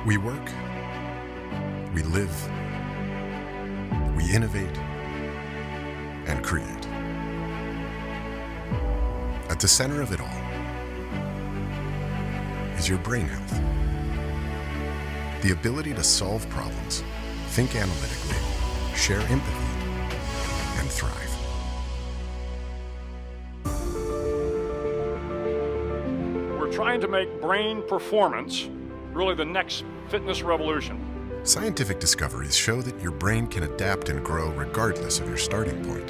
We work, we live, we innovate, and create. At the center of it all is your brain health. The ability to solve problems, think analytically, share empathy, and thrive. We're trying to make brain performance really the next fitness revolution. Scientific discoveries show that your brain can adapt and grow regardless of your starting point.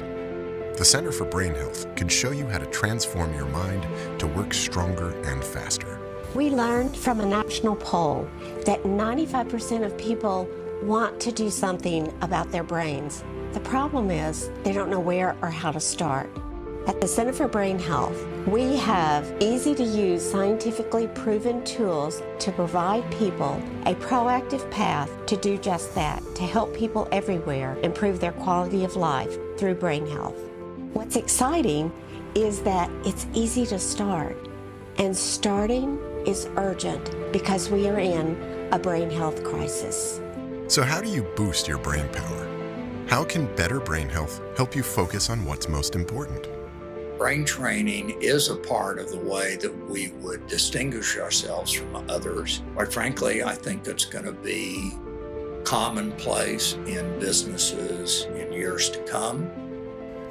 The Center for Brain Health can show you how to transform your mind to work stronger and faster. We learned from a national poll that 95% of people want to do something about their brains. The problem is they don't know where or how to start. At the Center for Brain Health, we have easy-to-use, scientifically proven tools to provide people a proactive path to do just that, to help people everywhere improve their quality of life through brain health. What's exciting is that it's easy to start, and starting is urgent because we are in a brain health crisis. So how do you boost your brain power? How can better brain health help you focus on what's most important? Brain training is a part of the way that we would distinguish ourselves from others. Quite frankly, I think it's going to be commonplace in businesses in years to come.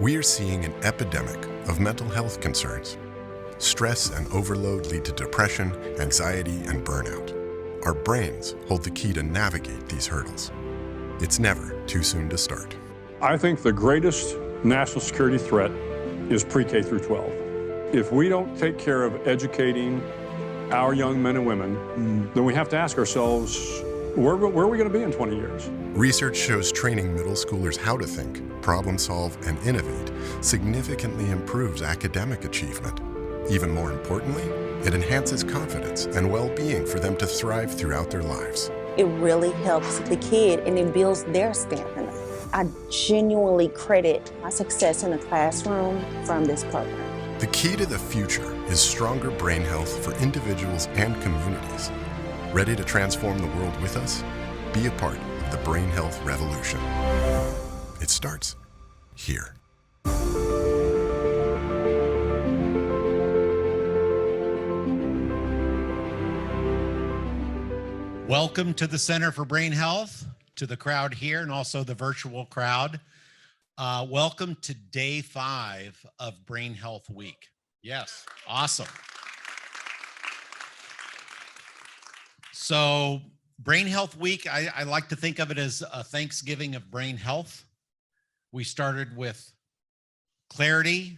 We are seeing an epidemic of mental health concerns. Stress and overload lead to depression, anxiety, and burnout. Our brains hold the key to navigate these hurdles. It's never too soon to start. I think the greatest national security threat is pre-K through 12. If we don't take care of educating our young men and women, then we have to ask ourselves, where are we going to be in 20 years? Research shows training middle schoolers how to think, problem solve, and innovate significantly improves academic achievement. Even more importantly, it enhances confidence and well-being for them to thrive throughout their lives. It really helps the kid and it builds their stamina. I genuinely credit my success in the classroom from this program. The key to the future is stronger brain health for individuals and communities. Ready to transform the world with us? Be a part of the brain health revolution. It starts here. Welcome to the Center for Brain Health, to the crowd here and also the virtual crowd. Welcome to day 5 of Brain Health Week. Yes, awesome. So Brain Health Week, I like to think of it as a Thanksgiving of brain health. We started with clarity,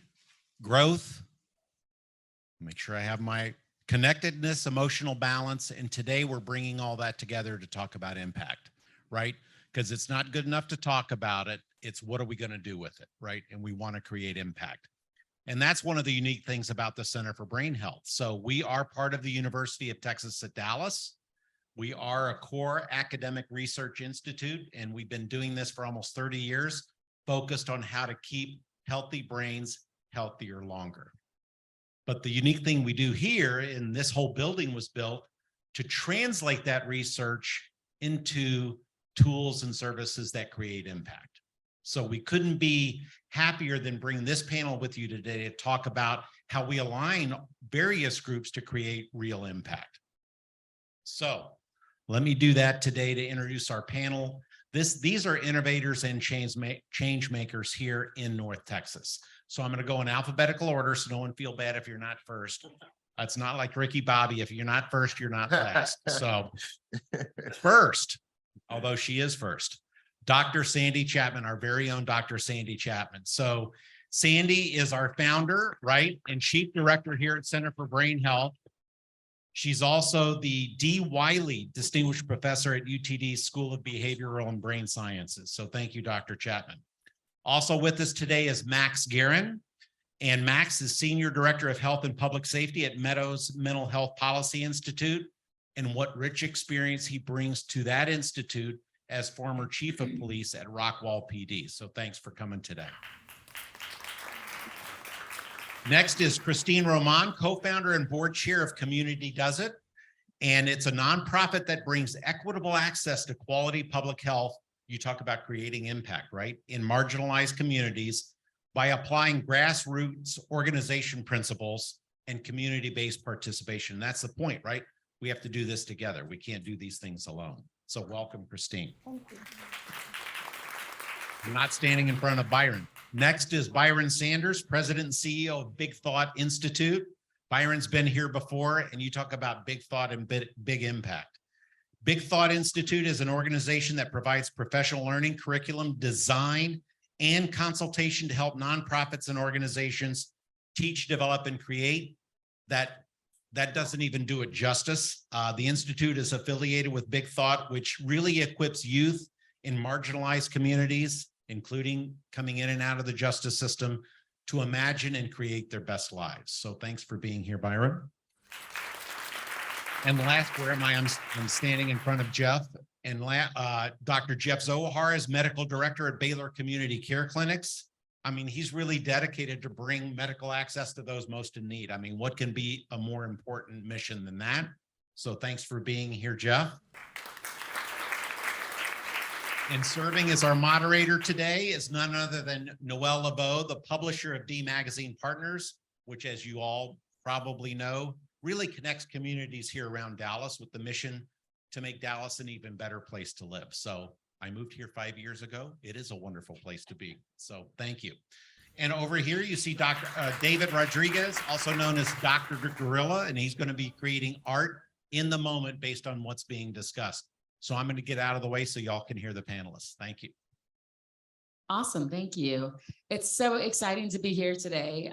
growth, make sure I have my connectedness, emotional balance, and today we're bringing all that together to talk about impact, right? Because it's not good enough to talk about it, it's what are we going to do with it, right? And we want to create impact. And that's one of the unique things about the Center for Brain Health. So we are part of the University of Texas at Dallas. We are a core academic research institute, and we've been doing this for almost 30 years, focused on how to keep healthy brains healthier longer. But the unique thing we do here, and this whole building was built to translate that research into tools and services that create impact. So we couldn't be happier than bring this panel with you today to talk about how we align various groups to create real impact. So let me do that today to introduce our panel. These are innovators and change makers here in North Texas. So I'm going to go in alphabetical order so no one feel bad if you're not first. It's not like Ricky Bobby. If you're not first, you're not last. So first, although she is first, Dr. Sandy Chapman, our very own Dr. Sandy Chapman. So Sandy is our founder, right, and chief director here at Center for Brain Health. She's also the D. Wiley Distinguished Professor at UTD's School of Behavioral and Brain Sciences. So thank you, Dr. Chapman. Also with us today is Max Geron, and Max is Senior Director of Health and Public Safety at Meadows Mental Health Policy Institute, and what rich experience he brings to that institute as former Chief of Police at Rockwall PD. So thanks for coming today. Next is Christine Román, co-founder and board chair of Community Does It, And it's a nonprofit that brings equitable access to quality public health. You talk about creating impact, right? In marginalized communities by applying grassroots organization principles and community-based participation. That's the point, right? We have to do this together. We can't do these things alone. So welcome, Christine. Thank you. I'm not standing in front of Byron. Next is Byron Sanders, President and CEO of Big Thought Institute. Byron's been here before, and you talk about big thought and big impact. Big Thought Institute is an organization that provides professional learning, curriculum, design, and consultation to help nonprofits and organizations teach, develop, and create. That doesn't even do it justice. The Institute is affiliated with Big Thought, which really equips youth in marginalized communities, including coming in and out of the justice system, to imagine and create their best lives. So thanks for being here, Byron. And last, where am I? I'm standing in front of Jeff. And Dr. Jeff Zsohar is medical director at Baylor Community Care Clinics. I mean, he's really dedicated to bring medical access to those most in need. I mean, what can be a more important mission than that? So thanks for being here, Jeff. And serving as our moderator today is none other than Noelle LeVeaux, the publisher of D Magazine Partners, which, as you all probably know, really connects communities here around Dallas with the mission to make Dallas an even better place to live. So I moved here 5 years ago. It is a wonderful place to be. So thank you. And over here, you see Dr. David Rodriguez, also known as Dr. Gorilla, and he's going to be creating art in the moment based on what's being discussed. So I'm going to get out of the way so y'all can hear the panelists. Thank you. Awesome. Thank you. It's so exciting to be here today.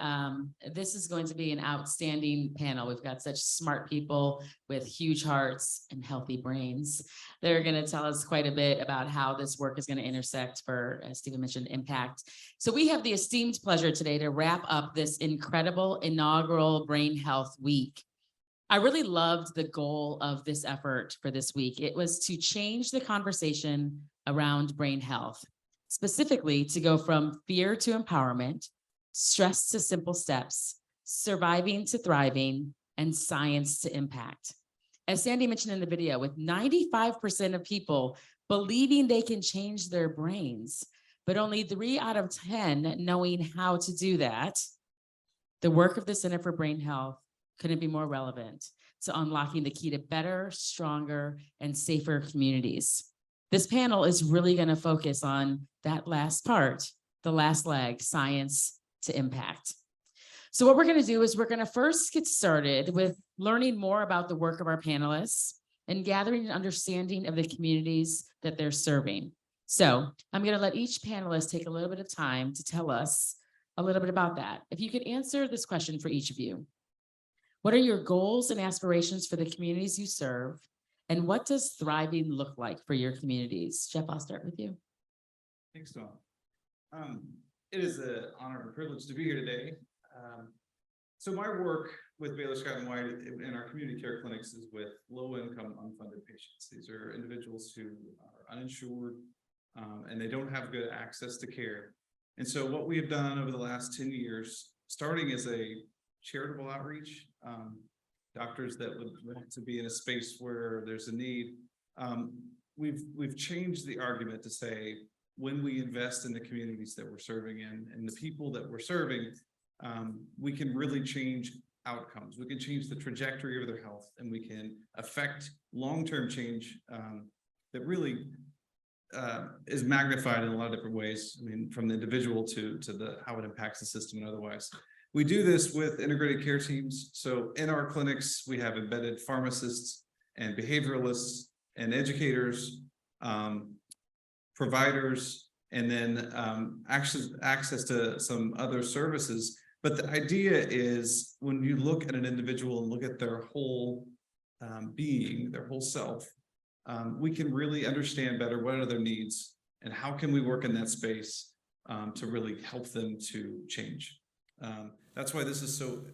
This is going to be an outstanding panel. We've got such smart people with huge hearts and healthy brains. They're going to tell us quite a bit about how this work is going to intersect for, as Stephen mentioned, impact. So we have the esteemed pleasure today to wrap up this incredible inaugural Brain Health Week. I really loved the goal of this effort for this week. It was to change the conversation around brain health, specifically to go from fear to empowerment, stress to simple steps, surviving to thriving, and science to impact. As Sandy mentioned in the video, with 95% of people believing they can change their brains, but only 3 out of 10 knowing how to do that, the work of the Center for Brain Health couldn't be more relevant to unlocking the key to better, stronger, and safer communities. This panel is really going to focus on that last part, the last leg, science to impact. So what we're going to do is we're going to first get started with learning more about the work of our panelists and gathering an understanding of the communities that they're serving. So I'm going to let each panelist take a little bit of time to tell us a little bit about that. If you could answer this question for each of you. What are your goals and aspirations for the communities you serve? And what does thriving look like for your communities? Jeff, I'll start with you. Thanks, Dawn. It is an honor and privilege to be here today. So my work with Baylor Scott and White in our community care clinics is with low-income unfunded patients. These are individuals who are uninsured and they don't have good access to care. And so what we have done over the last 10 years, starting as a charitable outreach, doctors that would want to be in a space where there's a need. We've changed the argument to say, when we invest in the communities that we're serving in and the people that we're serving, we can really change outcomes. We can change the trajectory of their health, and we can affect long-term change that really is magnified in a lot of different ways. I mean, from the individual to how it impacts the system and otherwise. We do this with integrated care teams. So in our clinics, we have embedded pharmacists and behavioralists and educators, providers, and then access to some other services. But the idea is, when you look at an individual and look at their whole being, their whole self, we can really understand better what are their needs and how can we work in that space to really help them to change. That's why this is so,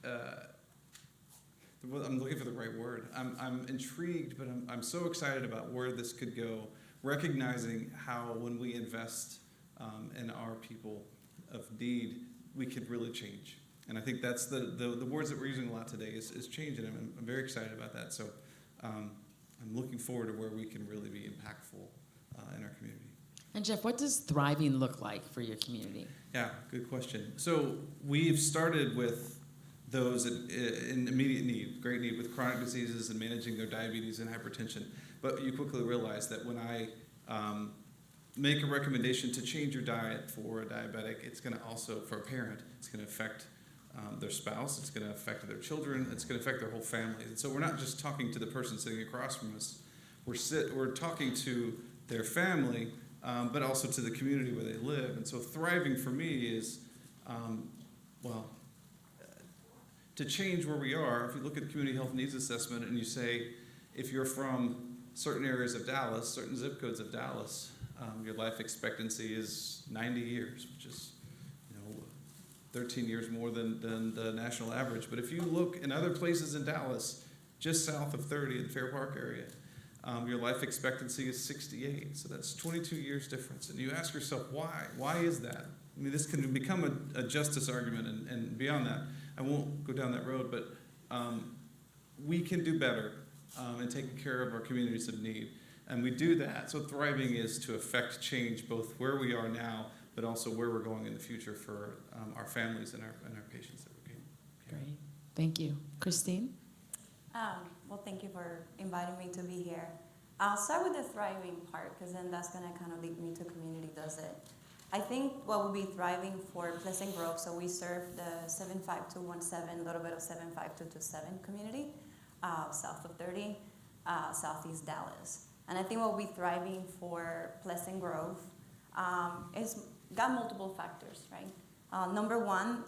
I'm looking for the right word. I'm intrigued, but I'm so excited about where this could go, recognizing how when we invest in our people of need, we could really change. And I think that's the words that we're using a lot today is change, and I'm very excited about that. So I'm looking forward to where we can really be impactful in our community. And Jeff, what does thriving look like for your community? Yeah, good question. So we've started with those in immediate need, great need with chronic diseases and managing their diabetes and hypertension. But you quickly realize that when I make a recommendation to change your diet for a diabetic, it's going to also, for a parent, it's going to affect their spouse, it's going to affect their children, it's going to affect their whole family. And so we're not just talking to the person sitting across from us, we're talking to their family, but also to the community where they live. And so thriving for me is, to change where we are. If you look at the community health needs assessment and you say, if you're from certain areas of Dallas, certain zip codes of Dallas, your life expectancy is 90 years, which is 13 years more than the national average. But if you look in other places in Dallas, just south of 30 in the Fair Park area, your life expectancy is 68. So that's 22 years difference. And you ask yourself, why? Why is that? I mean, this can become a justice argument and beyond that. I won't go down that road, but we can do better in taking care of our communities of need. And we do that. So thriving is to affect change both where we are now, but also where we're going in the future for our families and our patients that we're getting. Great. Thank you. Christine? Well, thank you for inviting me to be here. I'll start with the thriving part, because then that's going to kind of lead me to Community Does It. I think what will be thriving for Pleasant Grove, so we serve the 75217, a little bit of 75227 community, south of 30, southeast Dallas. And I think what will be thriving for Pleasant Grove is got multiple factors, right? Number one,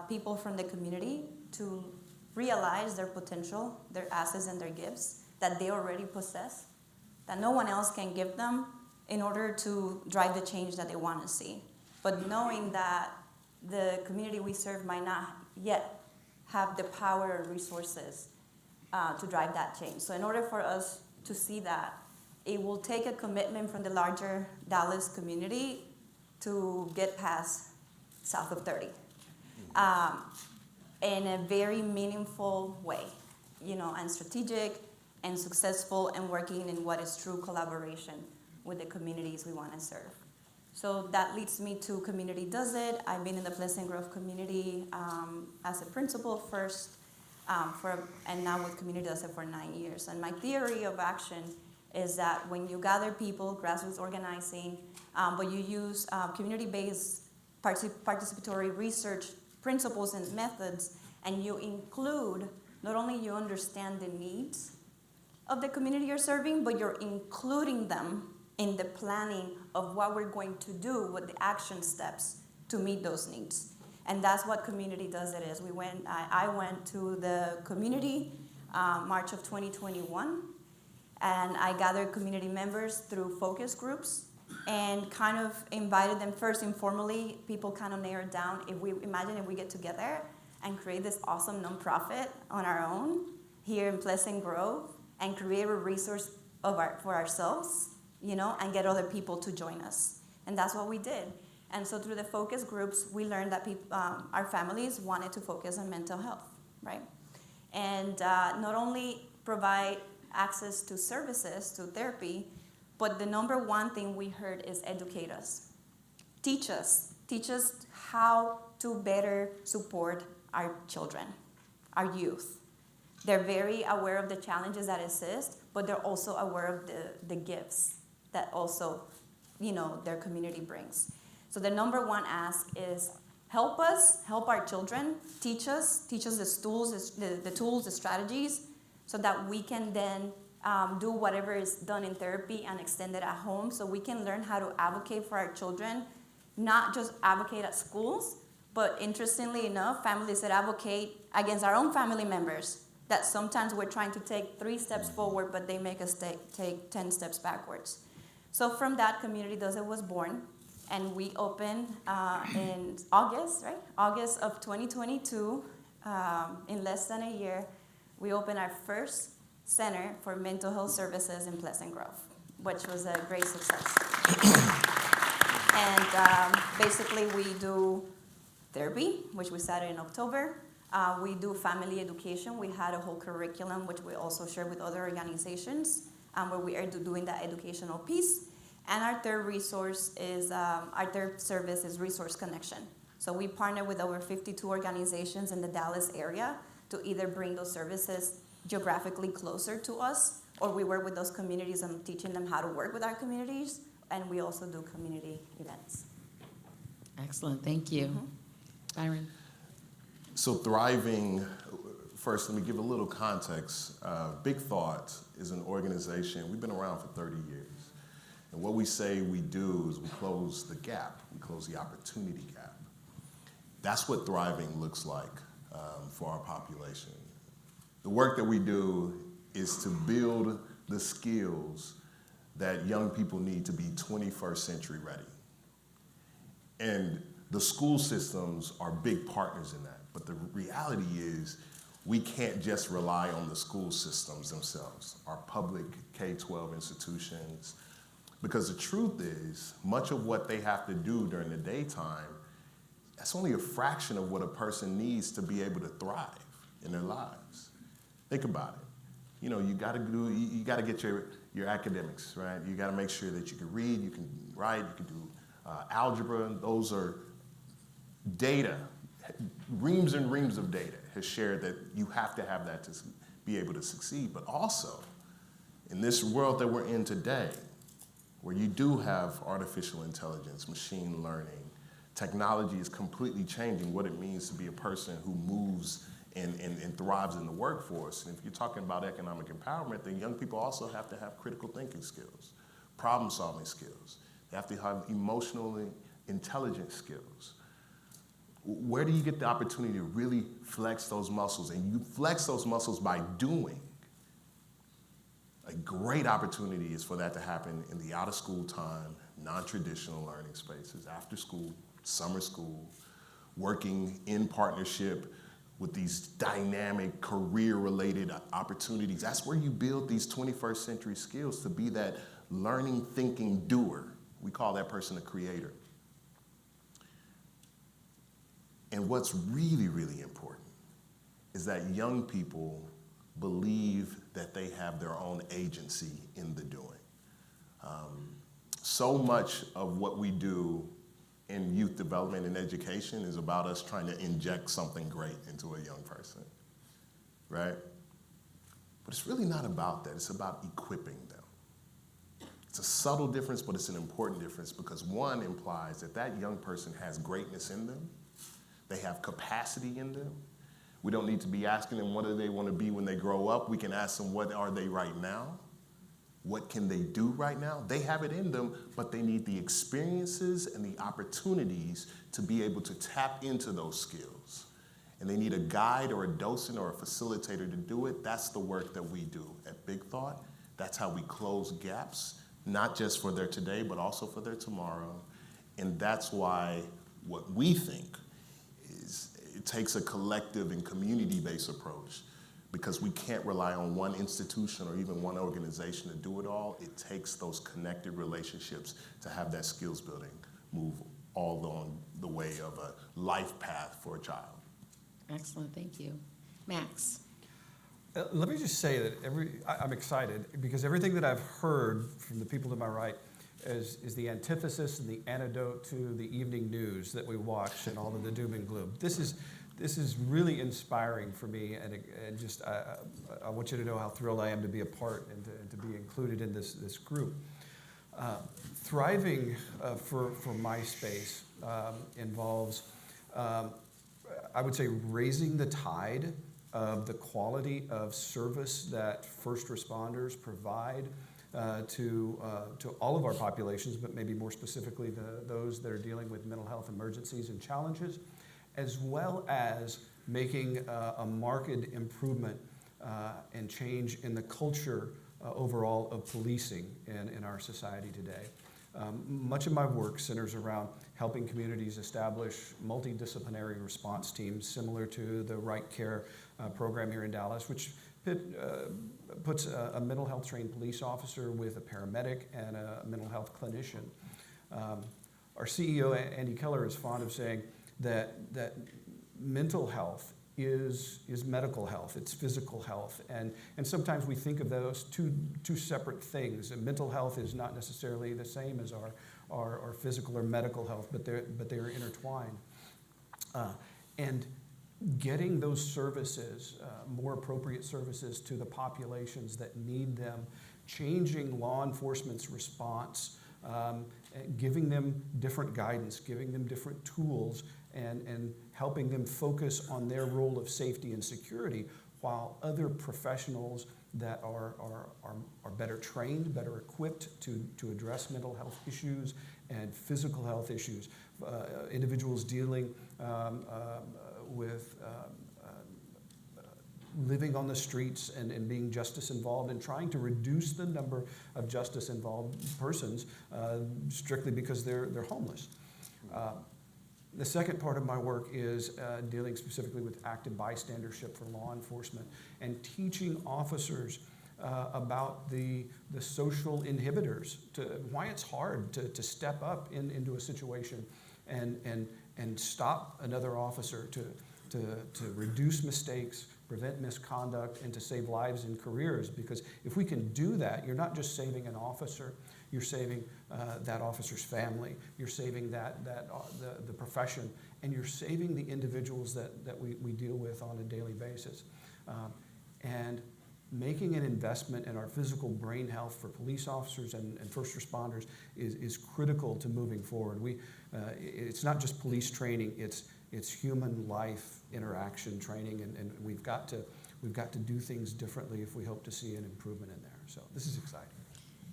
people from the community to realize their potential, their assets and their gifts that they already possess, that no one else can give them in order to drive the change that they want to see. But knowing that the community we serve might not yet have the power or resources to drive that change. So in order for us to see that, it will take a commitment from the larger Dallas community to get past south of 30 in a very meaningful way, and strategic and successful, and working in what is true collaboration with the communities we want to serve. So that leads me to Community Does It. I've been in the Pleasant Grove community as a principal first, and now with Community Does It for 9 years. And my theory of action is that when you gather people, grassroots organizing, but you use community-based participatory research principles and methods, and you include, not only you understand the needs of the community you're serving, but you're including them in the planning of what we're going to do with the action steps to meet those needs. And that's what Community Does It is. I went to the community March of 2021, and I gathered community members through focus groups and kind of invited them first informally. People kind of narrowed down, if we get together and create this awesome nonprofit on our own here in Pleasant Grove and create a resource for ourselves, and get other people to join us. And that's what we did. And so through the focus groups, we learned that our families wanted to focus on mental health, right? And not only provide access to services, to therapy, but the number one thing we heard is educate us. Teach us how to better support our children, our youth. They're very aware of the challenges that exist, but they're also aware of the gifts that also, their community brings. So the number one ask is help us, help our children, teach us the tools, the strategies, so that we can then do whatever is done in therapy and extend it at home, so we can learn how to advocate for our children, not just advocate at schools, but interestingly enough, families that advocate against our own family members, that sometimes we're trying to take 3 steps forward, but they make us take 10 steps backwards. So from that, Community Does It was born, and we opened in August, right? August of 2022, in less than a year, we opened our first center for mental health services in Pleasant Grove, which was a great success. And basically we do therapy, which we started in October. We do family education. We had a whole curriculum, which we also share with other organizations, where we are doing that educational piece. And our third resource is, our third service is Resource Connection. So we partner with over 52 organizations in the Dallas area to either bring those services geographically closer to us, or we work with those communities and teaching them how to work with our communities, and we also do community events. Excellent, thank you. Byron? So Thriving, first let me give a little context. Big Thought is an organization, we've been around for 30 years. And what we say we do is we close the gap, we close the opportunity gap. That's what thriving looks like for our population. The work that we do is to build the skills that young people need to be 21st century ready. And the school systems are big partners in that. But the reality is we can't just rely on the school systems themselves, our public K-12 institutions, because the truth is much of what they have to do during the daytime, that's only a fraction of what a person needs to be able to thrive in their lives. Think about it. You know, you gotta get your academics, right? You gotta make sure that you can read, you can write, you can do algebra. Those are data. Reams and reams of data has shared that you have to have that to be able to succeed. But also, in this world that we're in today, where you do have artificial intelligence, machine learning, technology is completely changing what it means to be a person who moves and thrives in the workforce. And if you're talking about economic empowerment, then young people also have to have critical thinking skills, problem-solving skills. They have to have emotionally intelligent skills. Where do you get the opportunity to really flex those muscles? And you flex those muscles by doing. A great opportunity is for that to happen in the out-of-school time, non-traditional learning spaces, after school, summer school, working in partnership with these dynamic career-related opportunities. That's where you build these 21st century skills to be that learning, thinking doer. We call that person a creator. And what's really, really important is that young people believe that they have their own agency in the doing. So much of what we do in youth development and education is about us trying to inject something great into a young person, right? But it's really not about that. It's about equipping them. It's a subtle difference, but it's an important difference because one implies that that young person has greatness in them. They have capacity in them. We don't need to be asking them what do they want to be when they grow up. We can ask them what are they right now? What can they do right now? They have it in them, but they need the experiences and the opportunities to be able to tap into those skills. And they need a guide or a docent or a facilitator to do it. That's the work that we do at Big Thought. That's how we close gaps, not just for their today, but also for their tomorrow. And that's why what we think is it takes a collective and community-based approach because we can't rely on one institution or even one organization to do it all. It takes those connected relationships to have that skills building move all along the way of a life path for a child. Excellent, thank you. Max. Let me just say that I'm excited because everything that I've heard from the people to my right is the antithesis and the antidote to the evening news that we watch and all of the doom and gloom. This is really inspiring for me, and just I want you to know how thrilled I am to be a part and to be included in this group. Thriving for my space involves, I would say, raising the tide of the quality of service that first responders provide to all of our populations, but maybe more specifically those that are dealing with mental health emergencies and challenges, as well as making a marked improvement and change in the culture overall of policing in our society today. Much of my work centers around helping communities establish multidisciplinary response teams similar to the Right Care program here in Dallas, which puts a mental health trained police officer with a paramedic and a mental health clinician. Our CEO, Andy Keller, is fond of saying that mental health is medical health, it's physical health, and sometimes we think of those two separate things. And mental health is not necessarily the same as our physical or medical health, but they're intertwined. And getting those services, more appropriate services to the populations that need them, changing law enforcement's response, giving them different guidance, giving them different tools, and helping them focus on their role of safety and security, while other professionals that are better trained, better equipped to address mental health issues and physical health issues. Individuals dealing with living on the streets and being justice involved, and trying to reduce the number of justice involved persons strictly because they're homeless. The second part of my work is dealing specifically with active bystandership for law enforcement and teaching officers about the social inhibitors, why it's hard to step up into a situation and stop another officer, to reduce mistakes, prevent misconduct, and to save lives and careers. Because if we can do that, you're not just saving an officer, you're saving that officer's family, you're saving the profession, and you're saving the individuals that we deal with on a daily basis. And making an investment in our physical brain health for police officers and first responders is critical to moving forward. It's not just police training, it's human life interaction training, and we've got to do things differently if we hope to see an improvement in there. So this is exciting.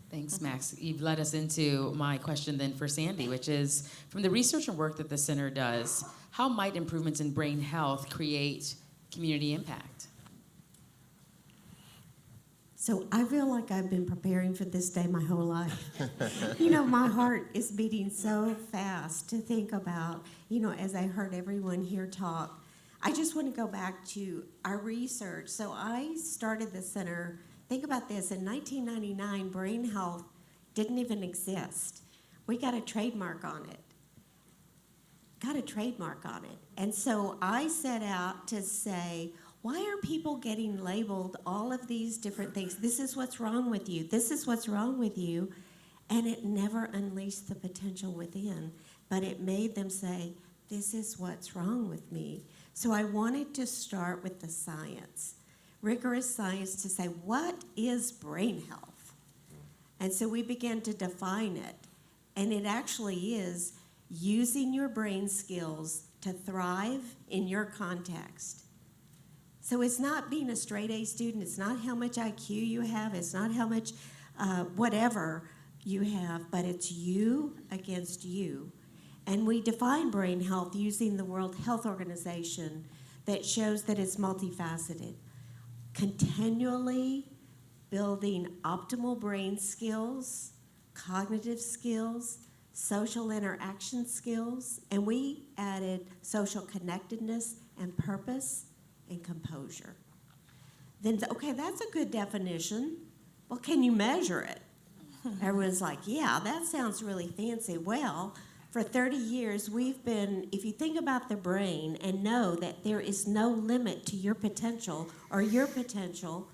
Thanks, Max. You've led us into my question then for Sandy, which is, from the research and work that the center does, how might improvements in brain health create community impact? So I feel like I've been preparing for this day my whole life. You know, my heart is beating so fast to think about, as I heard everyone here talk. I just want to go back to our research. So I started the center, think about this, in 1999, brain health didn't even exist. We got a trademark on it. And so I set out to say, why are people getting labeled all of these different things? This is what's wrong with you. This is what's wrong with you. And it never unleashed the potential within, but it made them say, this is what's wrong with me. So I wanted to start with the science, rigorous science, to say, what is brain health? And so we began to define it. And it actually is using your brain skills to thrive in your context. So it's not being a straight A student, it's not how much IQ you have, it's not how much whatever you have, but it's you against you. And we define brain health using the World Health Organization that shows that it's multifaceted. Continually building optimal brain skills, cognitive skills, social interaction skills, and we added social connectedness and purpose and composure. Then, okay, that's a good definition. Well, can you measure it? Everyone's like, yeah, that sounds really fancy. Well, for 30 years, we've been, if you think about the brain and know that there is no limit to your potential or your potential,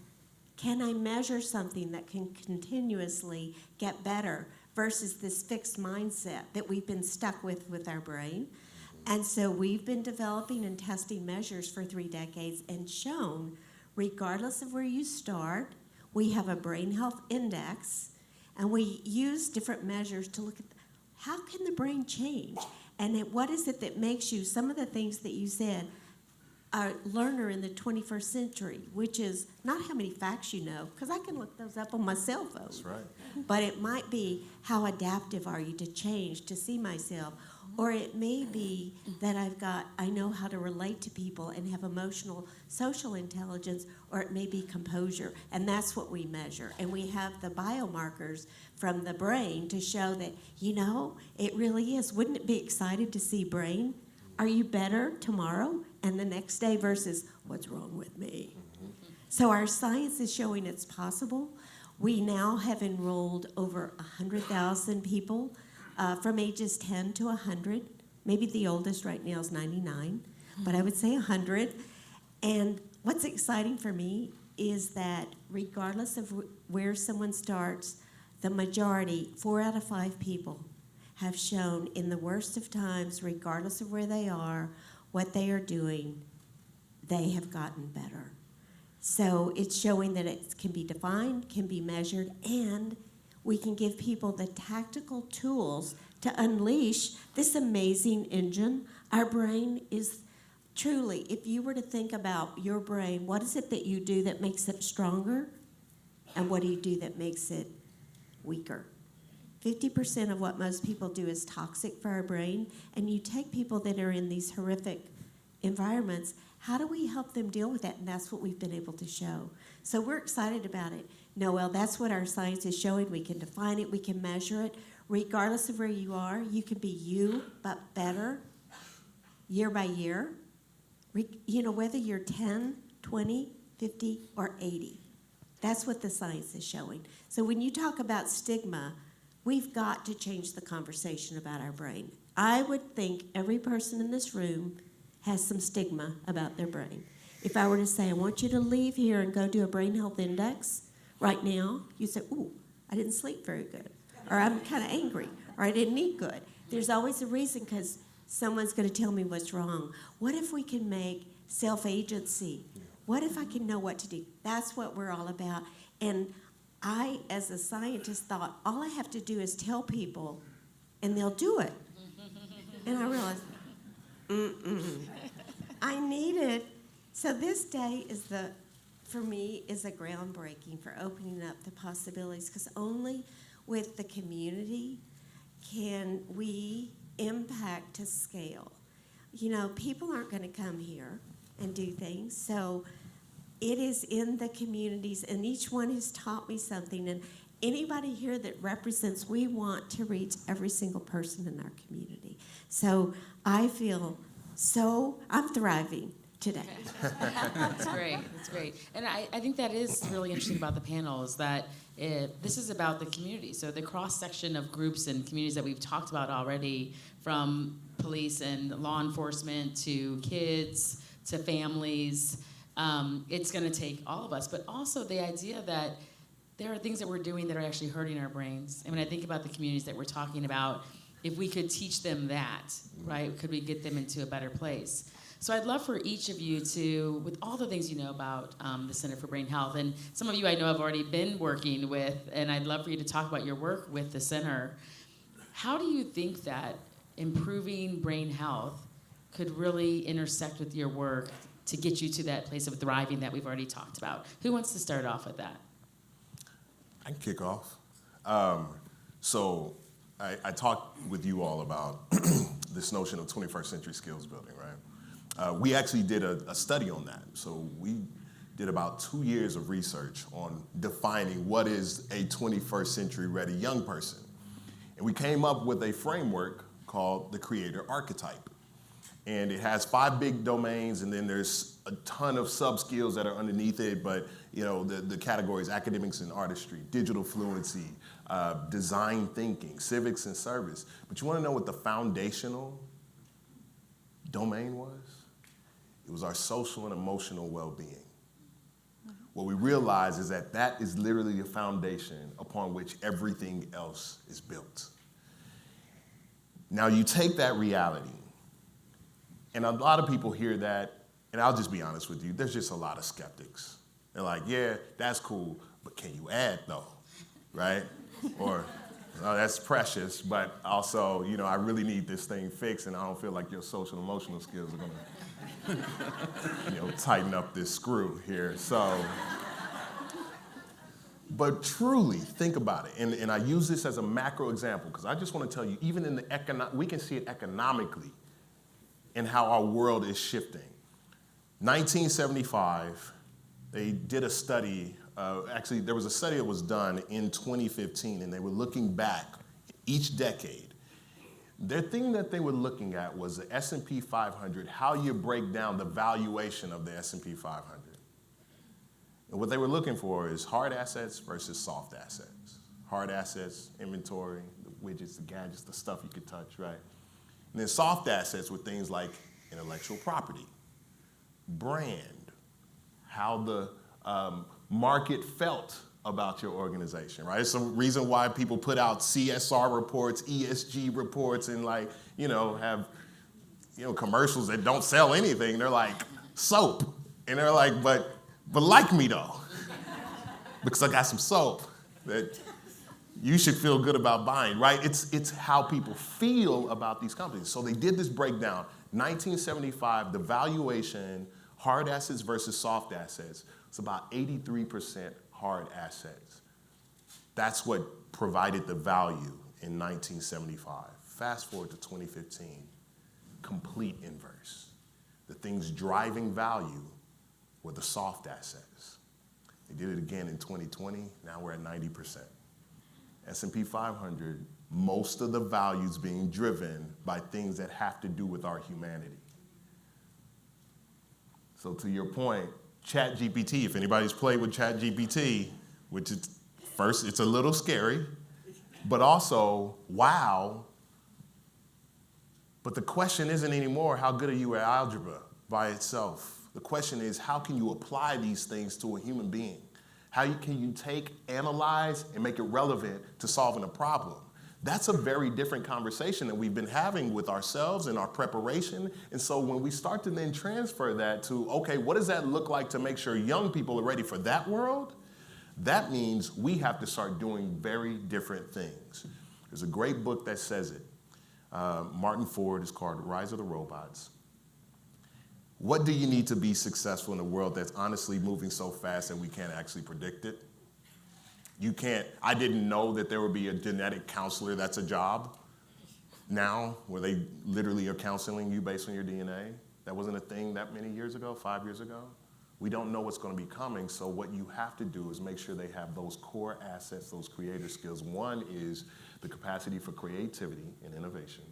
can I measure something that can continuously get better versus this fixed mindset that we've been stuck with our brain? And so we've been developing and testing measures for 3 decades and shown, regardless of where you start, we have a brain health index, and we use different measures to look at how can the brain change, and what is it that makes you, some of the things that you said, a learner in the 21st century, which is not how many facts you know, because I can look those up on my cell phone. That's right. But it might be how adaptive are you to change, to see myself. Or it may be that I know how to relate to people and have emotional, social intelligence, or it may be composure. And that's what we measure. And we have the biomarkers from the brain to show that, it really is. Wouldn't it be excited to see brain? Are you better tomorrow and the next day versus what's wrong with me? So our science is showing it's possible. We now have enrolled over 100,000 people from ages 10 to 100 Maybe the oldest right now is 99, but I would say 100. And what's exciting for me is that regardless of where someone starts, the majority, 4 out of 5 people, have shown in the worst of times, regardless of where they are, what they are doing, they have gotten better. So it's showing that it can be defined, can be measured, and we can give people the tactical tools to unleash this amazing engine. Our brain is truly, if you were to think about your brain, what is it that you do that makes it stronger? And what do you do that makes it weaker? 50% of what most people do is toxic for our brain, and you take people that are in these horrific environments, how do we help them deal with that? And that's what we've been able to show. So we're excited about it. Noelle, that's what our science is showing. We can define it, we can measure it. Regardless of where you are, you can be you, but better, year by year. You know, whether you're 10, 20, 50, or 80. That's what the science is showing. So when you talk about stigma, we've got to change the conversation about our brain. I would think every person in this room has some stigma about their brain. If I were to say, I want you to leave here and go do a brain health index right now, you say, ooh, I didn't sleep very good, or I'm kind of angry, or I didn't eat good. There's always a reason, because someone's going to tell me what's wrong. What if we can make self-agency? What if I can know what to do? That's what we're all about. And I, as a scientist, thought all I have to do is tell people, and they'll do it. And I realized, I need it. So this day is for me, is a groundbreaking for opening up the possibilities, because only with the community can we impact to scale. You know, people aren't going to come here and do things, so it is in the communities, and each one has taught me something. And anybody here that represents, we want to reach every single person in our community. So I feel I'm thriving today. That's great. That's great. And I think that is really interesting about the panel, is that this is about the community. So the cross-section of groups and communities that we've talked about already, from police and law enforcement to kids to families, it's going to take all of us. But also the idea that there are things that we're doing that are actually hurting our brains. And when I think about the communities that we're talking about, if we could teach them that, right, could we get them into a better place? So I'd love for each of you to, with all the things you know about the Center for Brain Health, and some of you I know have already been working with, and I'd love for you to talk about your work with the center. How do you think that improving brain health could really intersect with your work to get you to that place of thriving that we've already talked about? Who wants to start off with that? I can kick off. So I talked with you all about this notion of 21st century skills building, right? We actually did a study on that. So we did about 2 years of research on defining what is a 21st century ready young person. And we came up with a framework called the creator archetype. And it has 5 big domains, and then there's a ton of sub-skills that are underneath it, but you know, the categories: academics and artistry, digital fluency, design thinking, civics and service. But you want to know what the foundational domain was? It was our social and emotional well-being. What we realized is that that is literally the foundation upon which everything else is built. Now you take that reality, and a lot of people hear that, and I'll just be honest with you, there's just a lot of skeptics. They're like, yeah, that's cool, but can you add though, right? Or, oh, that's precious, but also, you know, I really need this thing fixed, and I don't feel like your social and emotional skills are gonna, you know, tighten up this screw here. So, but truly think about it, and I use this as a macro example because I just want to tell you, even in the we can see it economically in how our world is shifting. 1975, they did a study. Actually, there was a study that was done in 2015, and they were looking back each decade. The thing that they were looking at was the S&P 500, how you break down the valuation of the S&P 500. And what they were looking for is hard assets versus soft assets. Hard assets, inventory, the widgets, the gadgets, the stuff you could touch, right? And then soft assets were things like intellectual property, brand, how the market felt about your organization, right? It's some reason why people put out CSR reports, ESG reports, and have commercials that don't sell anything. They're like soap, and they're like, but like me though, because I got some soap that you should feel good about buying, right? It's how people feel about these companies. So they did this breakdown. 1975, the valuation, hard assets versus soft assets, it's about 83% hard assets. That's what provided the value in 1975. Fast forward to 2015, complete inverse. The things driving value were the soft assets. They did it again in 2020, now we're at 90%. S&P 500, most of the values being driven by things that have to do with our humanity. So to your point, ChatGPT, if anybody's played with ChatGPT, which is first, it's a little scary, but also, wow. But the question isn't anymore, how good are you at algebra by itself? The question is, how can you apply these things to a human being? How can you take, analyze, and make it relevant to solving a problem? That's a very different conversation that we've been having with ourselves in our preparation. And so when we start to then transfer that to, okay, what does that look like to make sure young people are ready for that world? That means we have to start doing very different things. There's a great book that says it. Martin Ford, is called Rise of the Robots. What do you need to be successful in a world that's honestly moving so fast and we can't actually predict it? You can't, I didn't know that there would be a genetic counselor that's a job now, where they literally are counseling you based on your DNA. That wasn't a thing that many years ago, 5 years ago. We don't know what's going to be coming, so what you have to do is make sure they have those core assets, those creator skills. One is the capacity for creativity and innovation.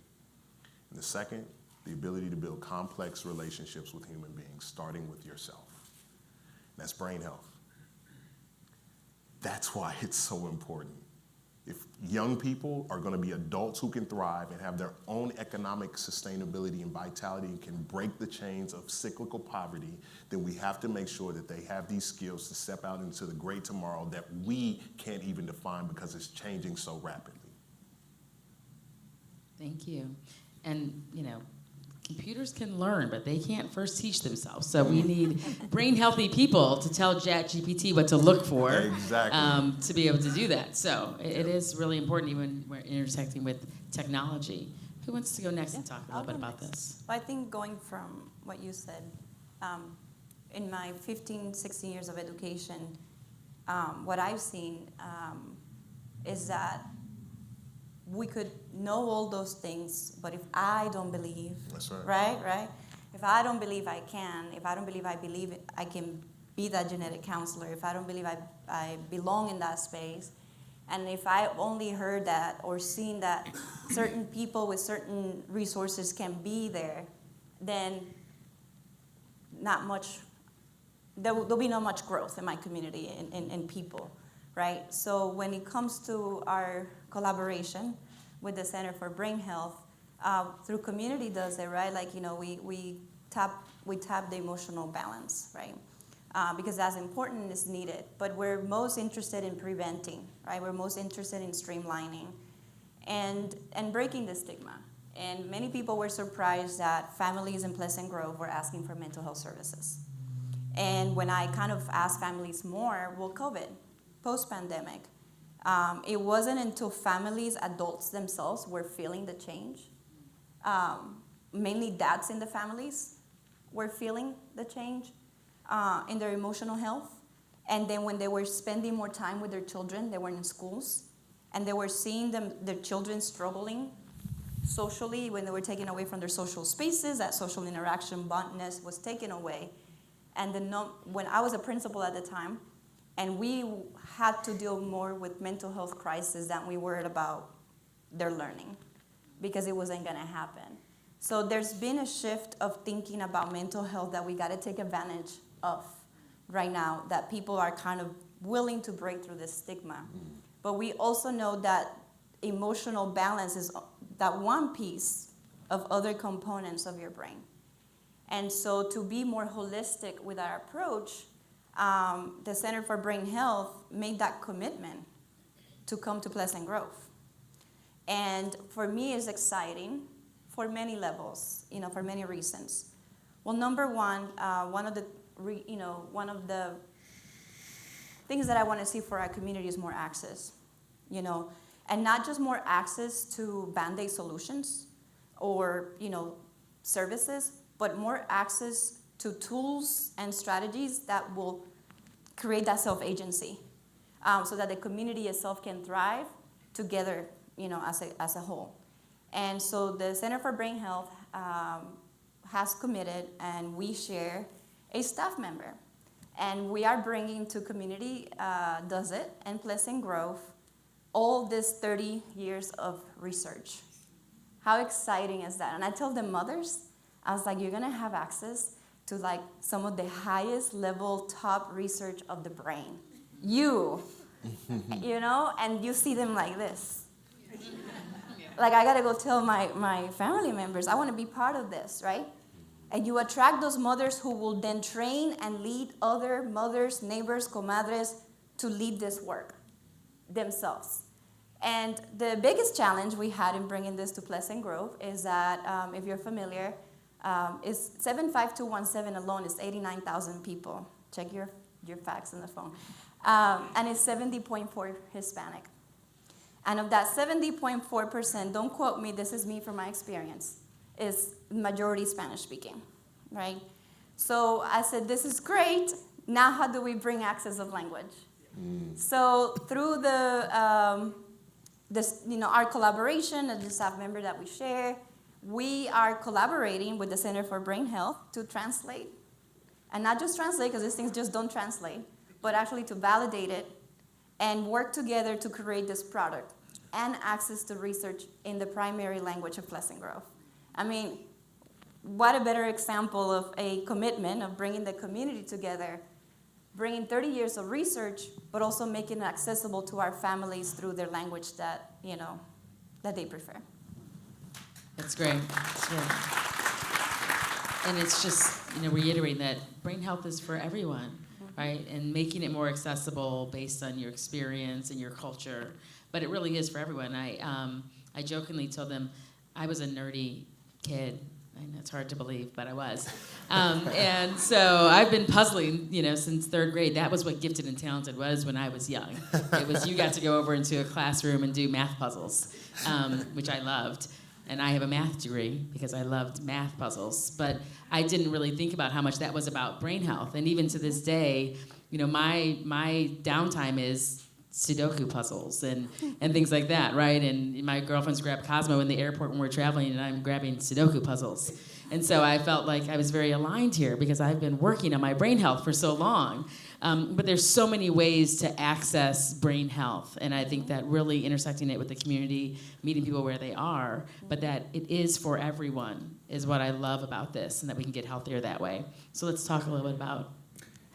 And the second, the ability to build complex relationships with human beings, starting with yourself. That's brain health. That's why it's so important. If young people are going to be adults who can thrive and have their own economic sustainability and vitality and can break the chains of cyclical poverty, then we have to make sure that they have these skills to step out into the great tomorrow that we can't even define because it's changing so rapidly. Thank you. And, computers can learn, but they can't first teach themselves. So we need brain healthy people to tell ChatGPT what to look for. Exactly. To be able to do that. So it is really important even when we're intersecting with technology. Who wants to go next and talk a little bit about this? I think going from what you said, in my 15, 16 years of education, what I've seen is that we could know all those things, but if I don't believe, that's right. Right? If I don't believe I can, if I don't believe I can be that genetic counselor, if I don't believe I belong in that space, and if I only heard that or seen that certain people with certain resources can be there, then there'll be not much growth in my community and people. Right? So when it comes to our collaboration with the Center for Brain Health, through Community does it, right? Like, we tap the emotional balance, right? Because that's important and is needed. But we're most interested in preventing, right? We're most interested in streamlining and breaking the stigma. And many people were surprised that families in Pleasant Grove were asking for mental health services. And when I kind of asked families more, well, COVID, post-pandemic, it wasn't until families, adults themselves, were feeling the change. Mainly dads in the families were feeling the change in their emotional health. And then when they were spending more time with their children, they were in schools, and they were seeing their children struggling socially when they were taken away from their social spaces, that social interaction bondness was taken away. And when I was a principal at the time, and we had to deal more with mental health crisis than we worried about their learning, because it wasn't going to happen. So there's been a shift of thinking about mental health that we got to take advantage of right now, that people are kind of willing to break through this stigma. But we also know that emotional balance is that one piece of other components of your brain. And so to be more holistic with our approach, the Center for Brain Health made that commitment to come to Pleasant Grove. And for me, it's exciting for many levels, for many reasons. Well, number one, one of the things that I want to see for our community is more access, and not just more access to Band-Aid solutions or, services, but more access to tools and strategies that will create that self-agency, so that the community itself can thrive together, as a whole. And so the Center for Brain Health has committed, and we share a staff member. And we are bringing to community, does it, and Pleasant Grove, all this 30 years of research. How exciting is that? And I tell the mothers, I was like, you're gonna have access to like some of the highest level top research of the brain. And you see them like this. Like, I gotta go tell my family members, I wanna be part of this, right? And you attract those mothers who will then train and lead other mothers, neighbors, comadres to lead this work themselves. And the biggest challenge we had in bringing this to Pleasant Grove is that, if you're familiar, is 75217 alone is 89,000 people. Check your facts on the phone. And it's 70.4 Hispanic. And of that 70.4%, don't quote me, this is me from my experience, is majority Spanish speaking, right? So I said, this is great. Now how do we bring access of language? So through our collaboration as the staff member that we share, we are collaborating with the Center for Brain Health to translate. And not just translate, because these things just don't translate, but actually to validate it and work together to create this product and access to research in the primary language of Pleasant Grove. I mean, what a better example of a commitment of bringing the community together, bringing 30 years of research, but also making it accessible to our families through their language that, that they prefer. That's great. That's great. And it's just, reiterating that brain health is for everyone, right? And making it more accessible based on your experience and your culture. But it really is for everyone. I jokingly told them I was a nerdy kid. I know it's hard to believe, but I was. And so I've been puzzling, since third grade. That was what Gifted and Talented was when I was young. It was you got to go over into a classroom and do math puzzles, which I loved. And I have a math degree because I loved math puzzles. But I didn't really think about how much that was about brain health. And even to this day, my downtime is Sudoku puzzles and things like that, right? And my girlfriends grab Cosmo in the airport when we're traveling, and I'm grabbing Sudoku puzzles. And so I felt like I was very aligned here because I've been working on my brain health for so long. But there's so many ways to access brain health, and I think that really intersecting it with the community, meeting people where they are, but that it is for everyone is what I love about this, and that we can get healthier that way. So let's talk a little bit about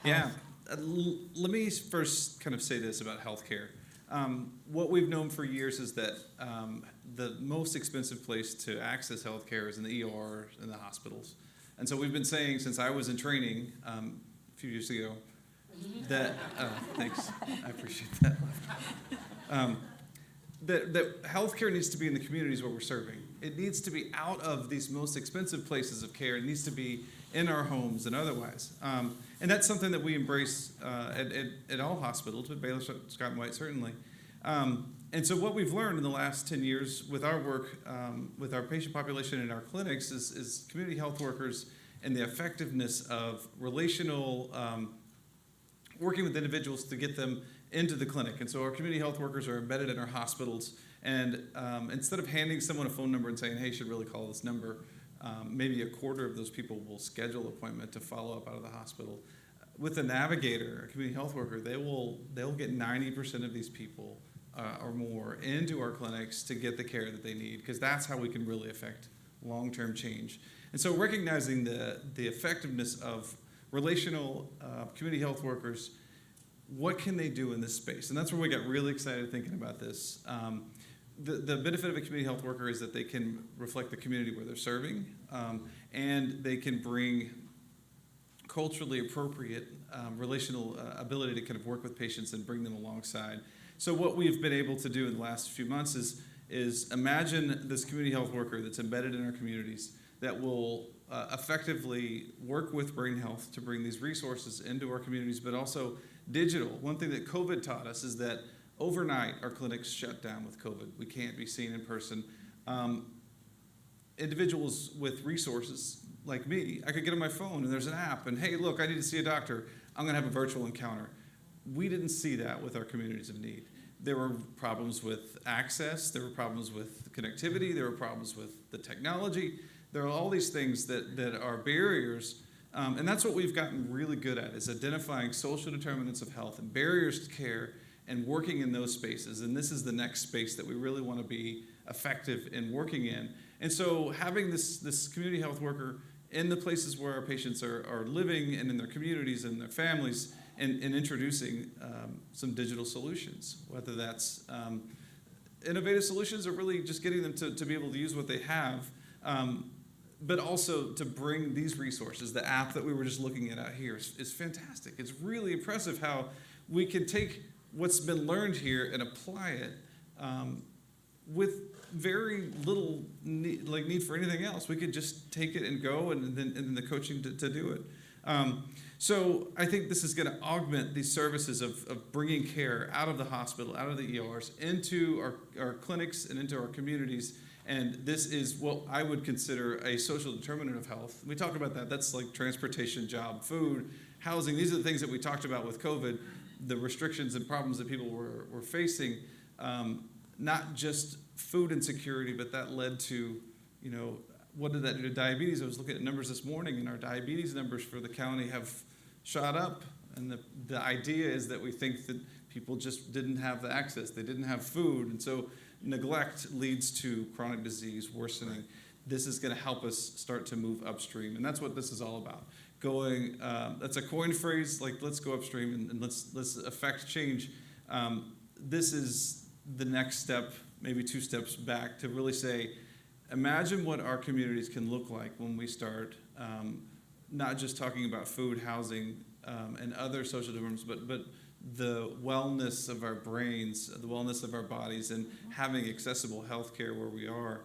health. Let me first kind of say this about healthcare. What we've known for years is that the most expensive place to access healthcare is in the ER and the hospitals. And so we've been saying since I was in training a few years ago that, thanks, I appreciate that. That healthcare needs to be in the communities where we're serving. It needs to be out of these most expensive places of care. It needs to be in our homes and otherwise. And that's something that we embrace at all hospitals, but Baylor Scott and White certainly. And so what we've learned in the last 10 years with our work, with our patient population in our clinics is community health workers and the effectiveness of relational working with individuals to get them into the clinic. And so our community health workers are embedded in our hospitals. And instead of handing someone a phone number and saying, hey, you should really call this number, maybe a quarter of those people will schedule an appointment to follow up out of the hospital. With a navigator, a community health worker, they'll get 90% of these people or more into our clinics to get the care that they need, because that's how we can really affect long-term change. And so recognizing the effectiveness of relational community health workers, what can they do in this space? And that's where we got really excited thinking about this. the benefit of a community health worker is that they can reflect the community where they're serving, and they can bring culturally appropriate relational ability to kind of work with patients and bring them alongside. So what we've been able to do in the last few months is imagine this community health worker that's embedded in our communities that will effectively work with BrainHealth to bring these resources into our communities, but also digital. One thing that COVID taught us is that overnight our clinics shut down with COVID. We can't be seen in person. Individuals with resources like me, I could get on my phone and there's an app and, hey, look, I need to see a doctor. I'm gonna have a virtual encounter. We didn't see that with our communities of need. There were problems with access, there were problems with connectivity, there were problems with the technology. There are all these things that are barriers, and that's what we've gotten really good at, is identifying social determinants of health and barriers to care and working in those spaces. And this is the next space that we really want to be effective in working in. And so having this community health worker in the places where our patients are living and in their communities and their families, and introducing some digital solutions, whether that's innovative solutions or really just getting them to be able to use what they have, but also to bring these resources. The app that we were just looking at out here is fantastic. It's really impressive how we can take what's been learned here and apply it with very little need for anything else. We could just take it and go, and then the coaching to do it. So I think this is going to augment these services of bringing care out of the hospital, out of the ERs, into our clinics and into our communities. And this is what I would consider a social determinant of health. We talk about that. That's like transportation, job, food, housing. These are the things that we talked about with COVID, the restrictions and problems that people were facing. Not just food insecurity, but that led to, what did that do to diabetes? I was looking at numbers this morning, and our diabetes numbers for the county have shot up. And the idea is that we think that people just didn't have the access. They didn't have food. And so neglect leads to chronic disease worsening. This is going to help us start to move upstream. And that's what this is all about. Going, that's a coined phrase, like let's go upstream and let's affect change. This is the next step, maybe 2 steps back, to really say, imagine what our communities can look like when we start not just talking about food, housing, and other social determinants, but the wellness of our brains, the wellness of our bodies, and having accessible health care where we are.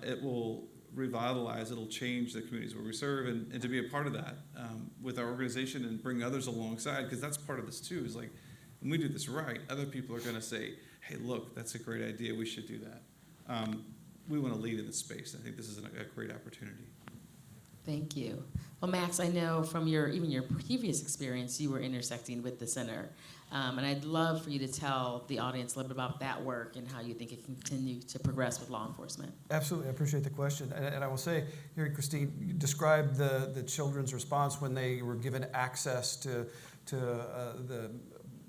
It will revitalize, it'll change the communities where we serve, and to be a part of that with our organization and bring others alongside, because that's part of this too, is like, when we do this right, other people are going to say, hey, look, that's a great idea, we should do that. We want to lead in this space. I think this is a great opportunity. Thank you. Well, Max, I know from your previous experience, you were intersecting with the center. And I'd love for you to tell the audience a little bit about that work and how you think it can continue to progress with law enforcement. Absolutely, I appreciate the question. And I will say, here, Christine, you described the children's response when they were given access to the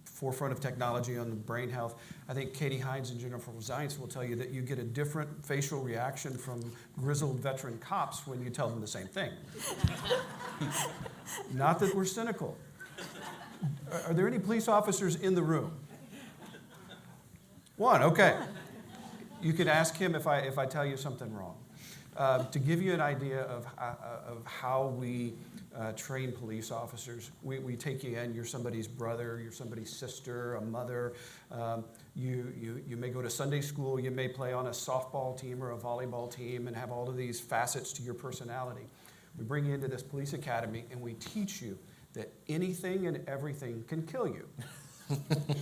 forefront of technology on the brain health. I think Katie Hines and Jennifer Zients will tell you that you get a different facial reaction from grizzled veteran cops when you tell them the same thing. Not that we're cynical. Are there any police officers in the room? One, okay. You could ask him if I tell you something wrong. To give you an idea of how we train police officers, we take you in, you're somebody's brother, you're somebody's sister, a mother. You may go to Sunday school, you may play on a softball team or a volleyball team and have all of these facets to your personality. We bring you into this police academy and we teach you that anything and everything can kill you.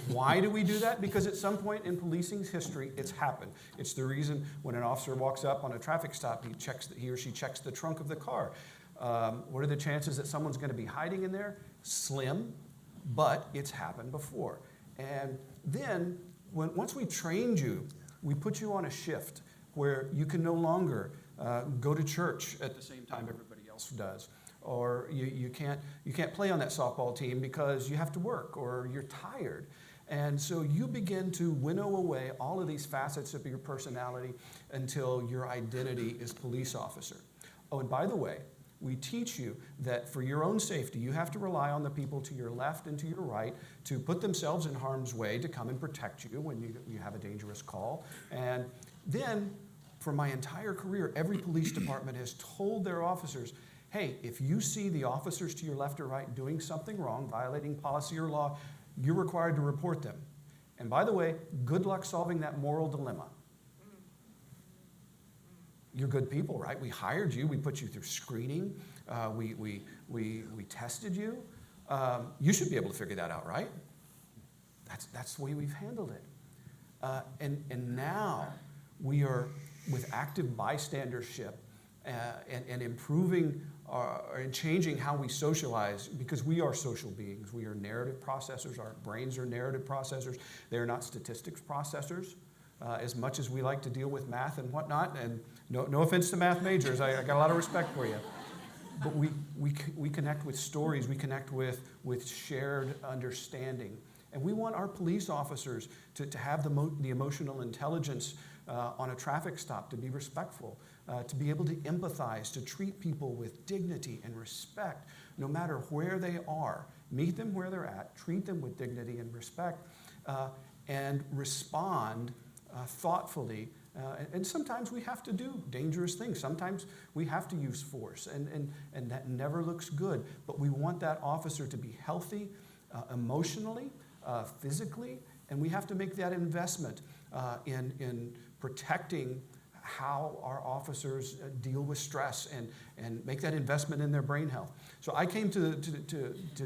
Why do we do that? Because at some point in policing's history, it's happened. It's the reason when an officer walks up on a traffic stop, he or she checks the trunk of the car. What are the chances that someone's going to be hiding in there? Slim, but it's happened before. And then, once we trained you, we put you on a shift where you can no longer go to church at the same time everybody else does. Or you can't play on that softball team because you have to work or you're tired. And so you begin to winnow away all of these facets of your personality until your identity is police officer. Oh, and by the way, We teach you that for your own safety, you have to rely on the people to your left and to your right to put themselves in harm's way to come and protect you when you have a dangerous call. And then, for my entire career, every police department has told their officers, hey, if you see the officers to your left or right doing something wrong, violating policy or law, you're required to report them. And by the way, good luck solving that moral dilemma. You're good people, right? We hired you. We put you through screening. We tested you. You should be able to figure that out, right? That's the way we've handled it. And now we are, with active bystandership and improving and changing how we socialize, because we are social beings. We are narrative processors. Our brains are narrative processors. They're not statistics processors. As much as we like to deal with math and whatnot, and no offense to math majors, I got a lot of respect for you. But we connect with stories, we connect with shared understanding. And we want our police officers to have the emotional intelligence on a traffic stop, to be respectful, to be able to empathize, to treat people with dignity and respect, no matter where they are. Meet them where they're at, treat them with dignity and respect, and respond thoughtfully. And sometimes we have to do dangerous things. Sometimes we have to use force, and that never looks good. But we want that officer to be healthy emotionally, physically, and we have to make that investment in protecting how our officers deal with stress and make that investment in their brain health. So I came to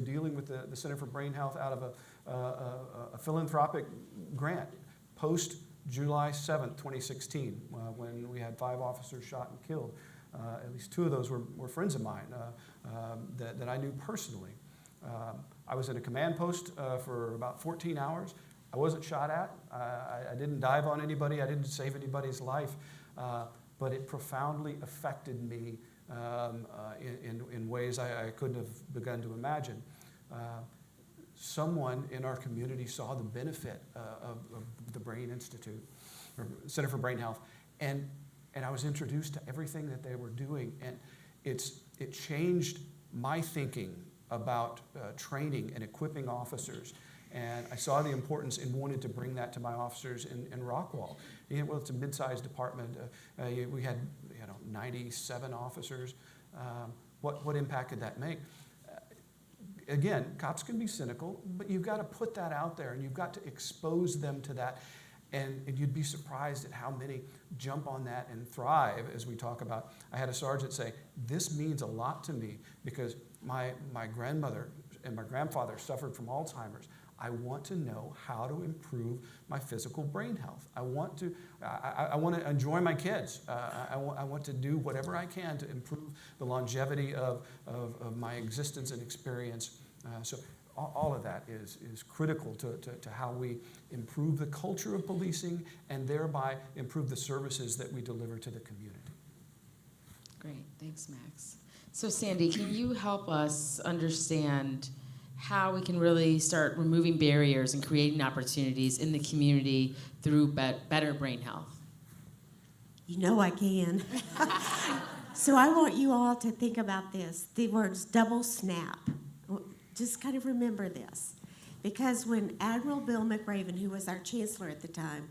dealing with the Center for Brain Health out of a philanthropic grant post July 7th, 2016, when we had 5 officers shot and killed. At least 2 of those were friends of mine that I knew personally. I was in a command post for about 14 hours. I wasn't shot at. I didn't dive on anybody. I didn't save anybody's life. But it profoundly affected me in ways I couldn't have begun to imagine. Someone in our community saw the benefit of the Brain Institute, or Center for Brain Health, and I was introduced to everything that they were doing, and it changed my thinking about training and equipping officers. And I saw the importance and wanted to bring that to my officers in Rockwall. Well, it's a mid-sized department. We had 97 officers. What impact could that make? Again, cops can be cynical, but you've got to put that out there, and you've got to expose them to that. And you'd be surprised at how many jump on that and thrive, as we talk about. I had a sergeant say, this means a lot to me because my grandmother and my grandfather suffered from Alzheimer's. I want to know how to improve my physical brain health. I want to enjoy my kids. I want to do whatever I can to improve the longevity of my existence and experience. So all of that is critical to how we improve the culture of policing and thereby improve the services that we deliver to the community. Great, thanks, Max. So Sandy, can you help us understand how we can really start removing barriers and creating opportunities in the community through better brain health? You know I can. So I want you all to think about this, the words double snap. Just kind of remember this. Because when Admiral Bill McRaven, who was our chancellor at the time,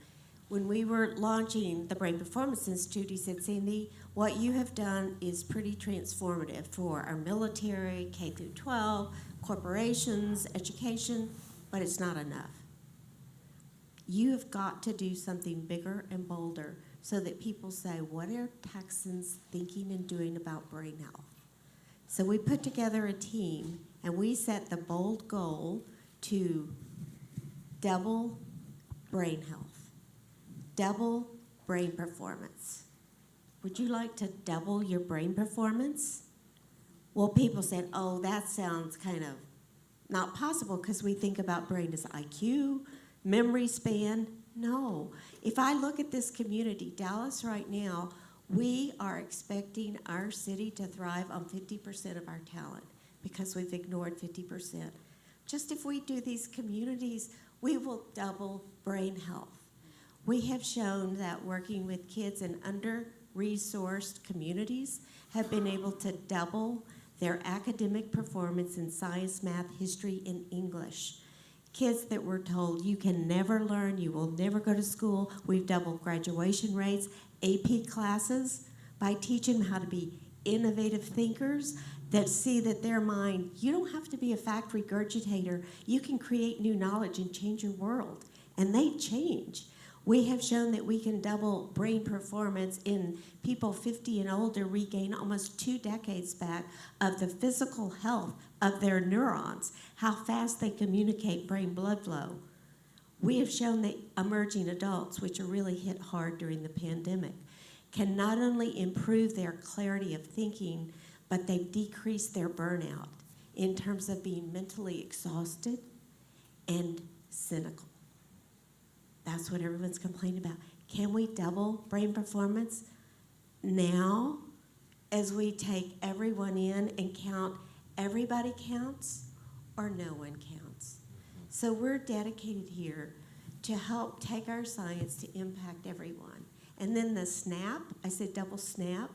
when we were launching the Brain Performance Institute, he said, Sandy, what you have done is pretty transformative for our military, K through 12, corporations, education, but it's not enough. You have got to do something bigger and bolder so that people say, what are Texans thinking and doing about brain health? So we put together a team, and we set the bold goal to double brain health, double brain performance. Would you like to double your brain performance? Well, people said, oh, that sounds kind of not possible because we think about brain as IQ, memory span. No. If I look at this community, Dallas right now, we are expecting our city to thrive on 50% of our talent because we've ignored 50%. Just if we do these communities, we will double brain health. We have shown that working with kids in resourced communities have been able to double their academic performance in science, math, history, and English. Kids that were told you can never learn, you will never go to school. We've doubled graduation rates, AP classes, by teaching them how to be innovative thinkers that see that their mind, you don't have to be a fact regurgitator. You can create new knowledge and change your world. And they change. We have shown that we can double brain performance in people 50 and older, regain almost 2 decades back of the physical health of their neurons, how fast they communicate brain-blood flow. We have shown that emerging adults, which are really hit hard during the pandemic, can not only improve their clarity of thinking, but they've decreased their burnout in terms of being mentally exhausted and cynical. That's what everyone's complaining about. Can we double brain performance now as we take everyone in and count everybody counts or no one counts? So we're dedicated here to help take our science to impact everyone. And then the SNAP, I said double SNAP,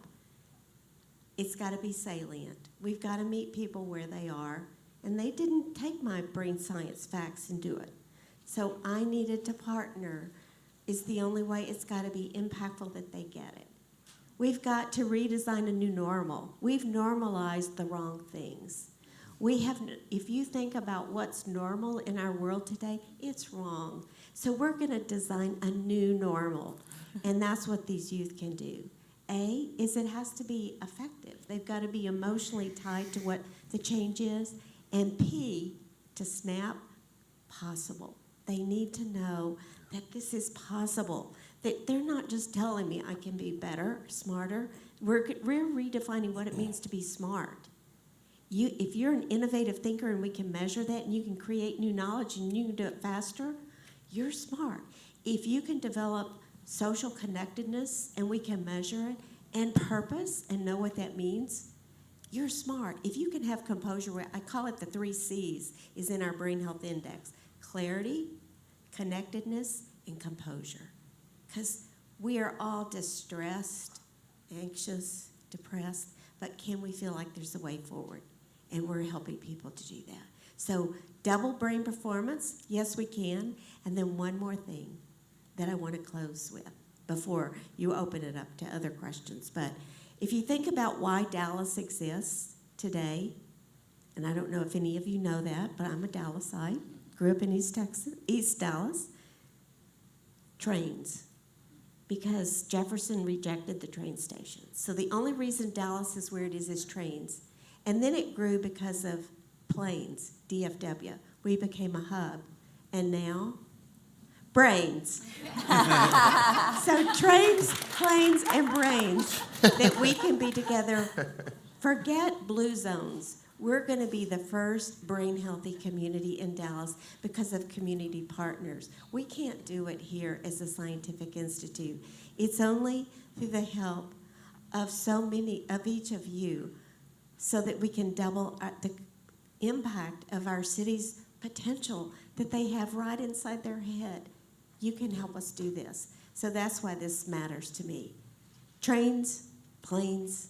it's got to be salient. We've got to meet people where they are. And they didn't take my brain science facts and do it. So I needed to partner. Is the only way. It's got to be impactful that they get it. We've got to redesign a new normal. We've normalized the wrong things. If you think about what's normal in our world today, it's wrong. So we're going to design a new normal. And that's what these youth can do. A, is it has to be effective. They've got to be emotionally tied to what the change is. And P, to SNAP, possible. They need to know that this is possible. That they're not just telling me I can be better, smarter. We're redefining what it means to be smart. If you're an innovative thinker and we can measure that and you can create new knowledge and you can do it faster, you're smart. If you can develop social connectedness and we can measure it, and purpose and know what that means, you're smart. If you can have composure, I call it the 3 C's, is in our Brain Health Index. Clarity, connectedness, and composure. Because we are all distressed, anxious, depressed, but can we feel like there's a way forward? And we're helping people to do that. So double brain performance, yes we can. And then one more thing that I want to close with before you open it up to other questions. But if you think about why Dallas exists today, and I don't know if any of you know that, but I'm a Dallasite, grew up in East Dallas, trains, because Jefferson rejected the train station. So the only reason Dallas is where it is trains. And then it grew because of planes, DFW. We became a hub. And now, brains. So trains, planes, and brains, that we can be together. Forget blue zones. We're going to be the first brain healthy community in Dallas because of community partners. We can't do it here as a scientific institute. It's only through the help of so many of each of you so that we can double the impact of our city's potential that they have right inside their head. You can help us do this. So that's why this matters to me. Trains, planes,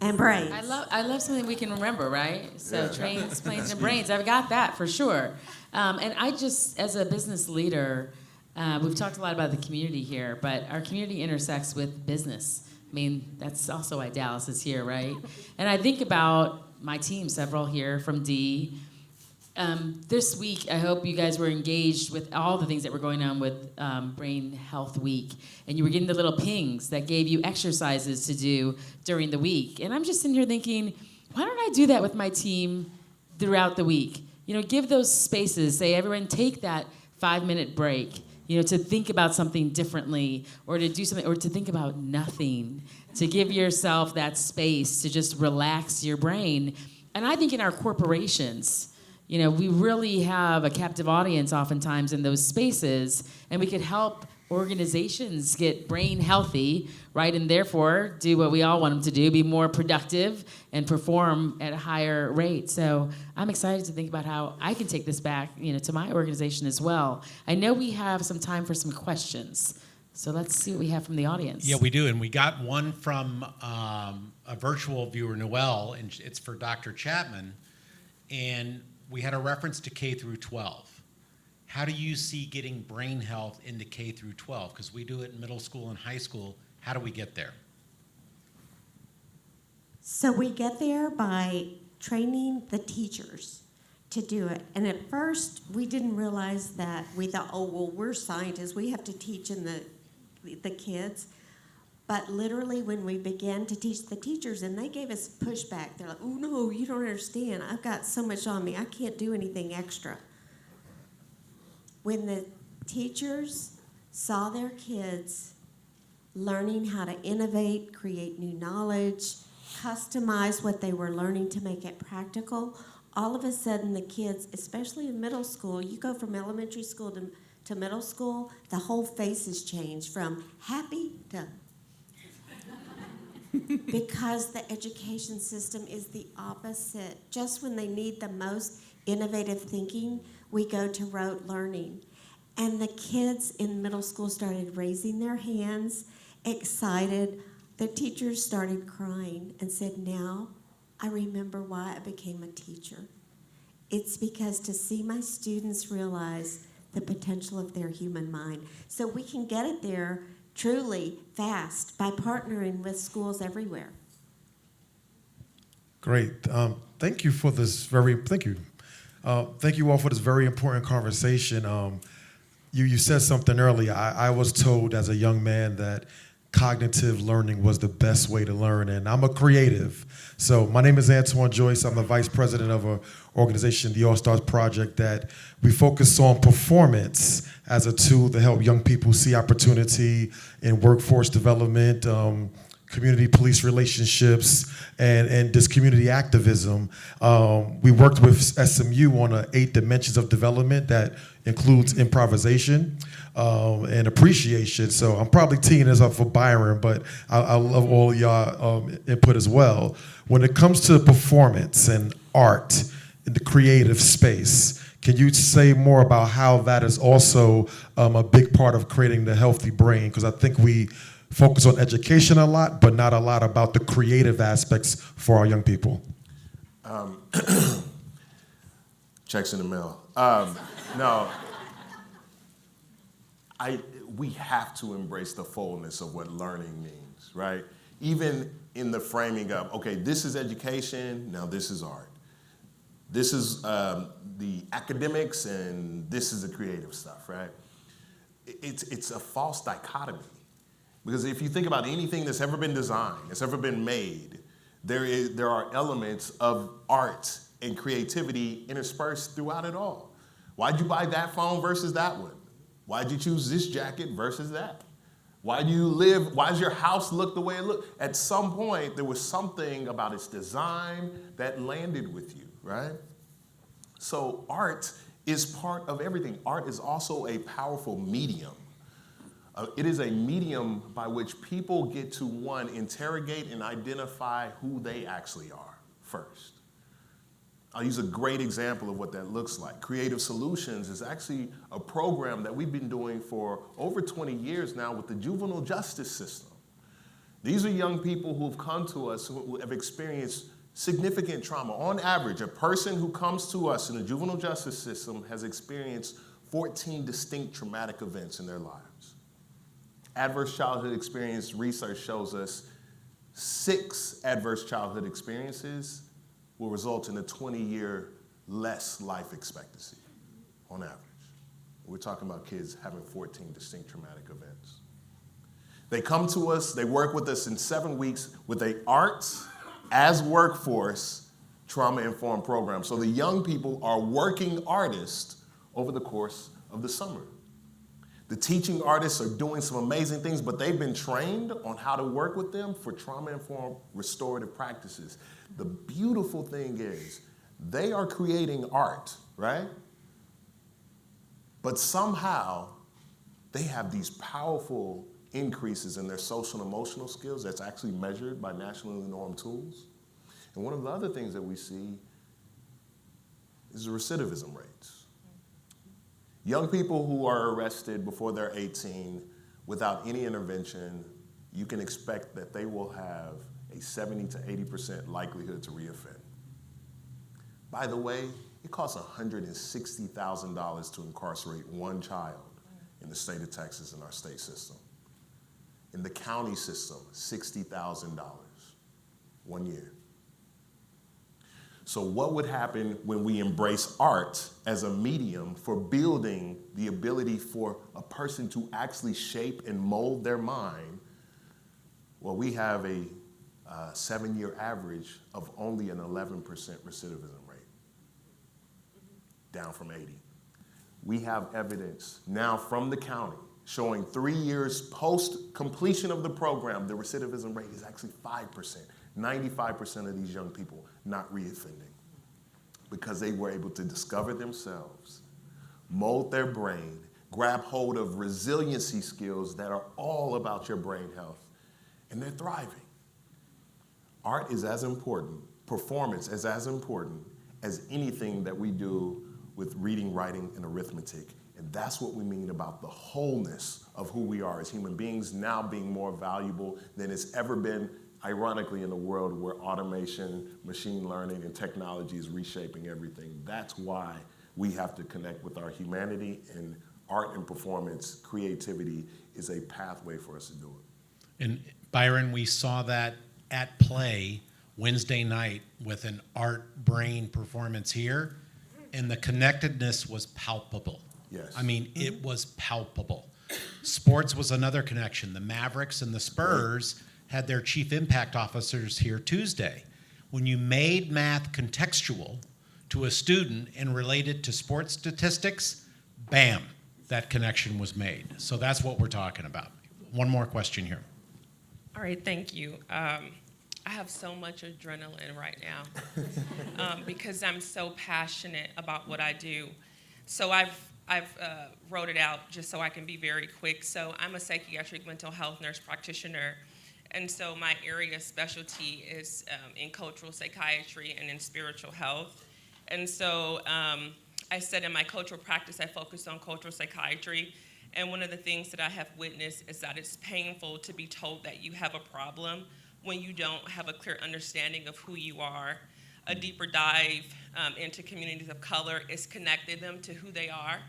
and brains. I love something we can remember, right? So trains, planes, and brains. I've got that for sure. And I just, as a business leader, we've talked a lot about the community here, but our community intersects with business. I mean, that's also why Dallas is here, right? And I think about my team, several here from D. This week, I hope you guys were engaged with all the things that were going on with Brain Health Week. And you were getting the little pings that gave you exercises to do during the week. And I'm just sitting here thinking, why don't I do that with my team throughout the week? You know, give those spaces. Say, everyone take that 5-minute break, you know, to think about something differently, or to do something, or to think about nothing, to give yourself that space to just relax your brain. And I think in our corporations, you know, we really have a captive audience oftentimes in those spaces, and we could help organizations get brain healthy, right? And therefore do what we all want them to do, be more productive and perform at a higher rate. So I'm excited to think about how I can take this back, you know, to my organization as well. I know we have some time for some questions. So let's see what we have from the audience. Yeah, we do. And we got one from a virtual viewer, Noelle, and it's for Dr. Chapman. And we had a reference to K through 12. How do you see getting brain health into K through 12? Because we do it in middle school and high school. How do we get there? So we get there by training the teachers to do it. And at first, we didn't realize that. We thought, oh, well, we're scientists. We have to teach in the kids. But literally, when we began to teach the teachers, and they gave us pushback. They're like, oh, no, you don't understand. I've got so much on me. I can't do anything extra. When the teachers saw their kids learning how to innovate, create new knowledge, customize what they were learning to make it practical, all of a sudden the kids, especially in middle school, you go from elementary school to middle school, the whole face has changed from happy to because the education system is the opposite. Just when they need the most innovative thinking, we go to rote learning. And the kids in middle school started raising their hands, excited. The teachers started crying and said, now I remember why I became a teacher. It's because to see my students realize the potential of their human mind. So we can get it there truly fast by partnering with schools everywhere. Great. Thank you for this thank you all for this very important conversation. You said something earlier. I was told as a young man that cognitive learning was the best way to learn, and I'm a creative. So my name is Antoine Joyce. I'm the vice president of an organization, the All Stars Project, that we focus on performance as a tool to help young people see opportunity in workforce development, community police relationships, and this community activism. We worked with SMU on 8 dimensions of development that includes improvisation and appreciation. So I'm probably teeing this up for Byron, but I love all y'all input as well. When it comes to performance and art in the creative space, can you say more about how that is also a big part of creating the healthy brain? Because I think we focus on education a lot, but not a lot about the creative aspects for our young people. Checks in the mail. No, we have to embrace the fullness of what learning means, right? Even in the framing of, okay, this is education, now this is art. This is the academics, and this is the creative stuff, right? It's a false dichotomy. Because if you think about anything that's ever been designed, that's ever been made, there are elements of art and creativity interspersed throughout it all. Why'd you buy that phone versus that one? Why'd you choose this jacket versus that? Why does your house look the way it looks? At some point, there was something about its design that landed with you, right? So art is part of everything. Art is also a powerful medium. It is a medium by which people get to, one, interrogate and identify who they actually are first. I'll use a great example of what that looks like. Creative Solutions is actually a program that we've been doing for over 20 years now with the juvenile justice system. These are young people who have come to us who have experienced significant trauma. On average, a person who comes to us in the juvenile justice system has experienced 14 distinct traumatic events in their lives. Adverse childhood experience research shows us 6 adverse childhood experiences will result in a 20-year less life expectancy on average. We're talking about kids having 14 distinct traumatic events. They come to us, they work with us in 7 weeks with a arts as workforce trauma-informed program. So the young people are working artists over the course of the summer. The teaching artists are doing some amazing things, but they've been trained on how to work with them for trauma-informed restorative practices. The beautiful thing is they are creating art, right? But somehow they have these powerful increases in their social and emotional skills that's actually measured by nationally normed tools. And one of the other things that we see is the recidivism rates. Young people who are arrested before they're 18 without any intervention, you can expect that they will have a 70 to 80% likelihood to reoffend. By the way, it costs $160,000 to incarcerate one child in the state of Texas in our state system. In the county system, $60,000, 1 year. So what would happen when we embrace art as a medium for building the ability for a person to actually shape and mold their mind? Well, we have a 7-year average of only an 11% recidivism rate, down from 80. We have evidence now from the county showing 3 years post completion of the program, the recidivism rate is actually 5%. 95% of these young people not reoffending because they were able to discover themselves, mold their brain, grab hold of resiliency skills that are all about your brain health, and they're thriving. Art is as important, performance is as important as anything that we do with reading, writing, and arithmetic. And that's what we mean about the wholeness of who we are as human beings now being more valuable than it's ever been, ironically, in a world where automation, machine learning, and technology is reshaping everything. That's why we have to connect with our humanity, and art and performance, creativity is a pathway for us to do it. And Byron, we saw that at play Wednesday night with an art brain performance here, and the connectedness was palpable. Yes. I mean, it was palpable. Sports was another connection. The Mavericks and the Spurs had their chief impact officers here Tuesday. When you made math contextual to a student and related to sports statistics, bam, that connection was made. So that's what we're talking about. One more question here. All right, thank you. I have so much adrenaline right now because I'm so passionate about what I do. So I've wrote it out just so I can be very quick. So I'm a psychiatric mental health nurse practitioner, and so my area of specialty is in cultural psychiatry and in spiritual health. And so I said in my cultural practice, I focus on cultural psychiatry. And one of the things that I have witnessed is that it's painful to be told that you have a problem when you don't have a clear understanding of who you are. A deeper dive into communities of color is connecting them to who they are.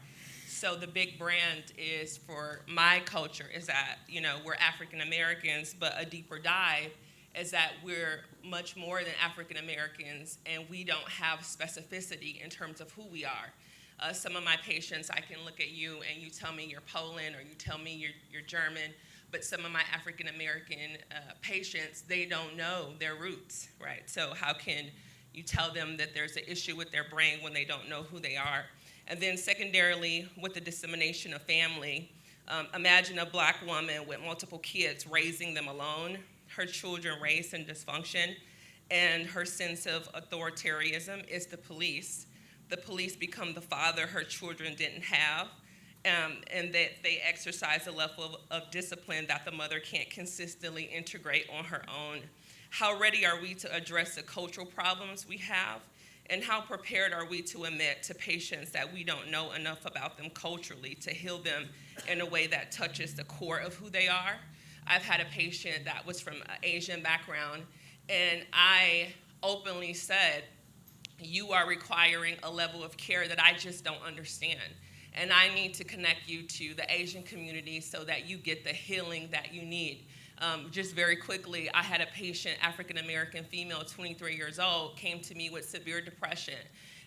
So the big brand is for my culture is that, you know, we're African Americans, but a deeper dive is that we're much more than African Americans, and we don't have specificity in terms of who we are. Some of my patients, I can look at you and you tell me you're Poland or you tell me you're German, but some of my African American patients, they don't know their roots, right? So how can you tell them that there's an issue with their brain when they don't know who they are? And then secondarily, with the dissemination of family, imagine a Black woman with multiple kids raising them alone, her children raised in dysfunction, and her sense of authoritarianism is the police. The police become the father her children didn't have, and that they exercise a level of discipline that the mother can't consistently integrate on her own. How ready are we to address the cultural problems we have? And how prepared are we to admit to patients that we don't know enough about them culturally to heal them in a way that touches the core of who they are? I've had a patient that was from an Asian background, and I openly said, you are requiring a level of care that I just don't understand. And I need to connect you to the Asian community so that you get the healing that you need. Just very quickly, I had a patient, African-American female, 23 years old, came to me with severe depression.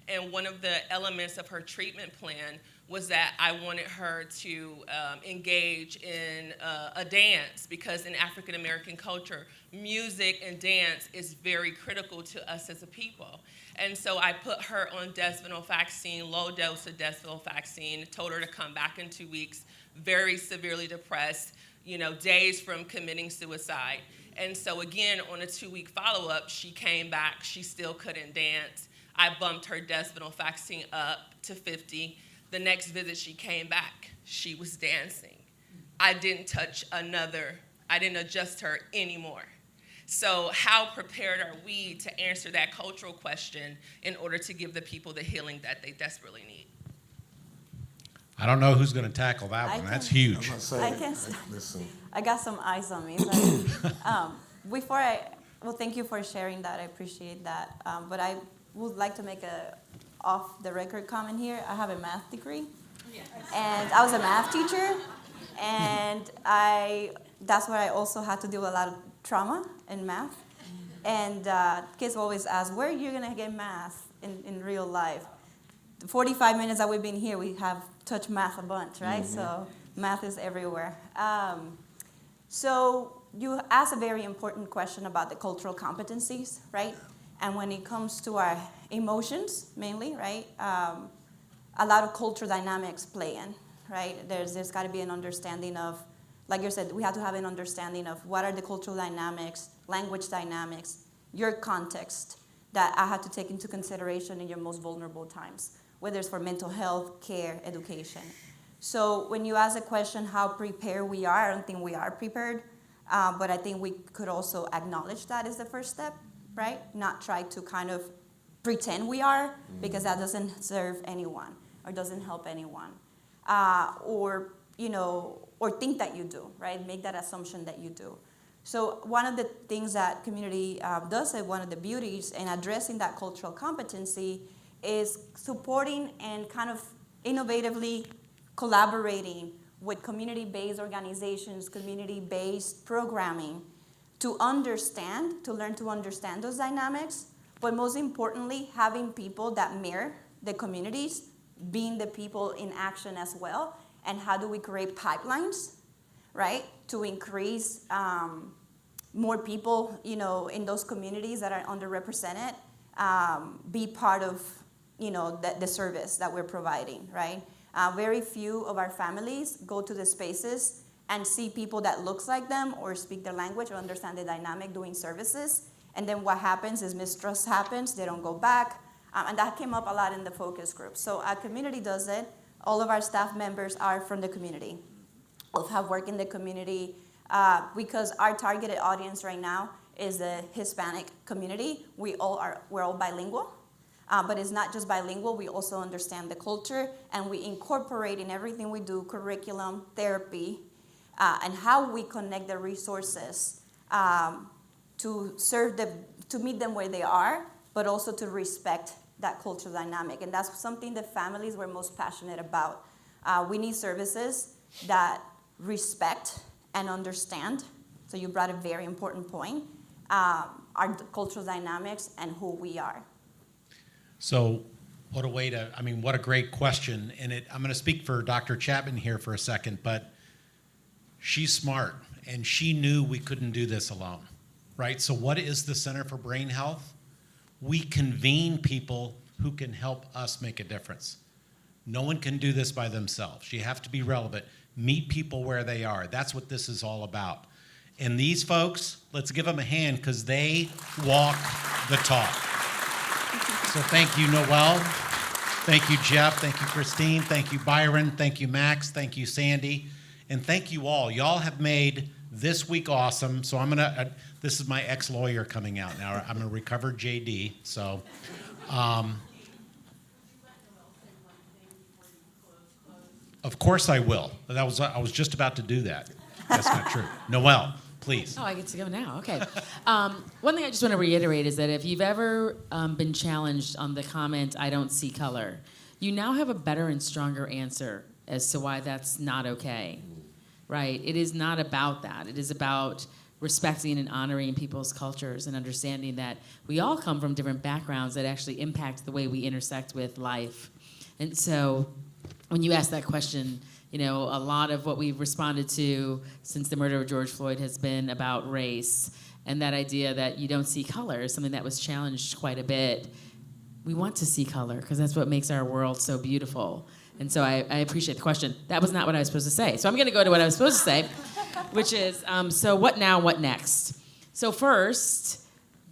And one of the elements of her treatment plan was that I wanted her to engage in a dance, because in African-American culture, music and dance is very critical to us as a people. And so I put her on desvenlafaxine, low dose of desvenlafaxine, told her to come back in 2 weeks, very severely depressed, you know, days from committing suicide. And so again, on a 2-week follow-up, she came back, she still couldn't dance. I bumped her desvenlafaxine up to 50. The next visit she came back, she was dancing. I didn't adjust her anymore. So how prepared are we to answer that cultural question in order to give the people the healing that they desperately need? I don't know who's going to tackle that one. That's huge. Listen. I got some eyes on me. Well, thank you for sharing that. I appreciate that. But I would like to make a off-the-record comment here. I have a math degree, and I was a math teacher, and that's where I also had to deal with a lot of trauma in math. And kids always ask, where are you going to get math in real life? The 45 minutes that we've been here, we have touched math a bunch, right? Mm-hmm. So math is everywhere. So you asked a very important question about the cultural competencies, right? And when it comes to our emotions, mainly, right? A lot of cultural dynamics play in, right? There's got to be an understanding of, like you said, we have to have an understanding of what are the cultural dynamics, language dynamics, your context that I have to take into consideration in your most vulnerable times, whether it's for mental health, care, education. So when you ask the question how prepared we are, I don't think we are prepared, but I think we could also acknowledge that is the first step, right? Not try to kind of pretend we are, because that doesn't serve anyone or doesn't help anyone. Or think that you do, right? Make that assumption that you do. So one of the things that community does, and one of the beauties in addressing that cultural competency, is supporting and kind of innovatively collaborating with community-based organizations, community-based programming to learn to understand those dynamics, but most importantly, having people that mirror the communities, being the people in action as well, and how do we create pipelines, right, to increase more people, in those communities that are underrepresented, be part of, the service that we're providing, right? Very few of our families go to the spaces and see people that looks like them or speak their language or understand the dynamic doing services. And then what happens is mistrust happens, they don't go back. And that came up a lot in the focus group. So our community does it. All of our staff members are from the community, or have worked in the community, because our targeted audience right now is the Hispanic community. We're all bilingual, but it's not just bilingual. We also understand the culture, and we incorporate in everything we do curriculum, therapy, and how we connect the resources to meet them where they are, but also to respect that cultural dynamic. And that's something the families were most passionate about. We need services that respect and understand. So you brought a very important point, our cultural dynamics and who we are. So what a great question. And I'm going to speak for Dr. Chapman here for a second, but she's smart and she knew we couldn't do this alone, right? So what is the Center for Brain Health? We convene people who can help us make a difference. No one can do this by themselves. You have to be relevant. Meet people where they are. That's what this is all about. And these folks, let's give them a hand because they walk the talk. So thank you, Noelle. Thank you, Jeff. Thank you, Christine. Thank you, Byron. Thank you, Max. Thank you, Sandy. And thank you all. Y'all have made this week awesome. So this is my ex-lawyer coming out now. I'm a recovered JD. So, of course I will. I was just about to do that. That's not true. Noelle, please. Oh, I get to go now. Okay. One thing I just want to reiterate is that if you've ever been challenged on the comment, "I don't see color," you now have a better and stronger answer as to why that's not okay, right? It is not about that. It is about respecting and honoring people's cultures and understanding that we all come from different backgrounds that actually impact the way we intersect with life. And so when you ask that question, a lot of what we've responded to since the murder of George Floyd has been about race, and that idea that you don't see color is something that was challenged quite a bit. We want to see color because that's what makes our world so beautiful. And so I appreciate the question. That was not what I was supposed to say. So I'm going to go to what I was supposed to say, which is, so what now, what next? So first,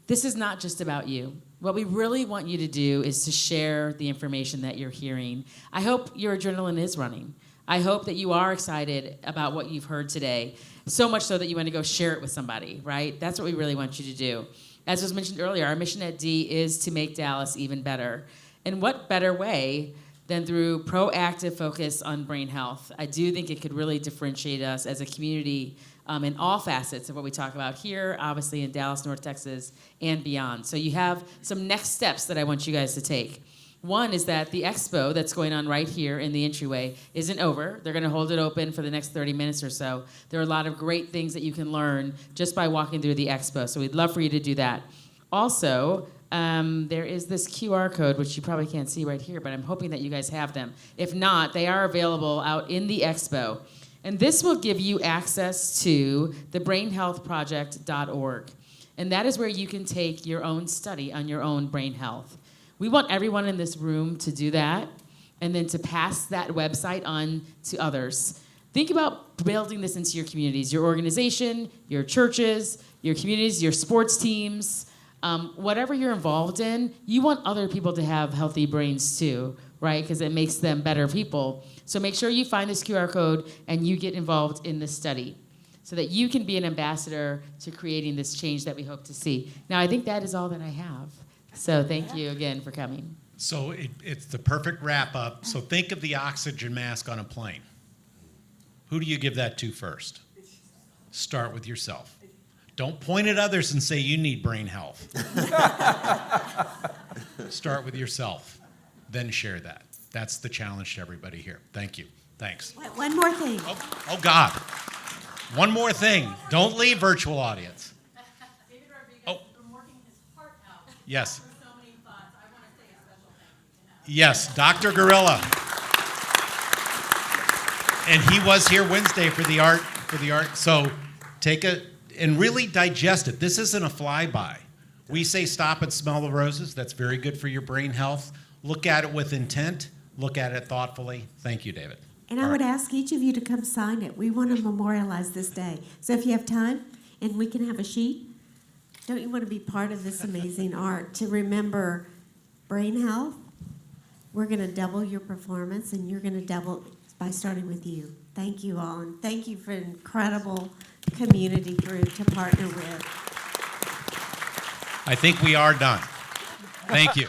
this is not just about you. What we really want you to do is to share the information that you're hearing. I hope your adrenaline is running. I hope that you are excited about what you've heard today, so much so that you want to go share it with somebody, right? That's what we really want you to do. As was mentioned earlier, our mission at D is to make Dallas even better. And what better way then through proactive focus on brain health. I do think it could really differentiate us as a community in all facets of what we talk about here, obviously in Dallas, North Texas, and beyond. So you have some next steps that I want you guys to take. One is that the expo that's going on right here in the entryway isn't over. They're going to hold it open for the next 30 minutes or so. There are a lot of great things that you can learn just by walking through the expo, so we'd love for you to do that. Also, there is this QR code, which you probably can't see right here, but I'm hoping that you guys have them. If not, they are available out in the expo. And this will give you access to the BrainHealthProject.org. And that is where you can take your own study on your own brain health. We want everyone in this room to do that and then to pass that website on to others. Think about building this into your communities, your organization, your churches, your communities, your sports teams, whatever you're involved in. You want other people to have healthy brains too, right? Because it makes them better people. So make sure you find this QR code and you get involved in this study so that you can be an ambassador to creating this change that we hope to see. Now, I think that is all that I have. So thank you again for coming. So it's the perfect wrap up. So think of the oxygen mask on a plane. Who do you give that to first? Start with yourself. Don't point at others and say you need brain health. Start with yourself, then share that. That's the challenge to everybody here. Thank you. Thanks. One more thing. Oh God. One more thing. Don't leave, virtual audience. David Rodriguez from working his heart out. Yes. For so many thoughts. I want to say a special thank you. Yes, Dr. Gorilla. And he was here Wednesday for the art. So take it and really digest it. This isn't a flyby. We say stop and smell the roses. That's very good for your brain health. Look at it with intent. Look at it thoughtfully. Thank you, David. And I would ask each of you to come sign it. We want to memorialize this day. So if you have time and we can have a sheet, don't you want to be part of this amazing art to remember brain health? We're going to double your performance, and you're going to double by starting with you. Thank you all, and thank you for an incredible community group to partner with. I think we are done. Thank you.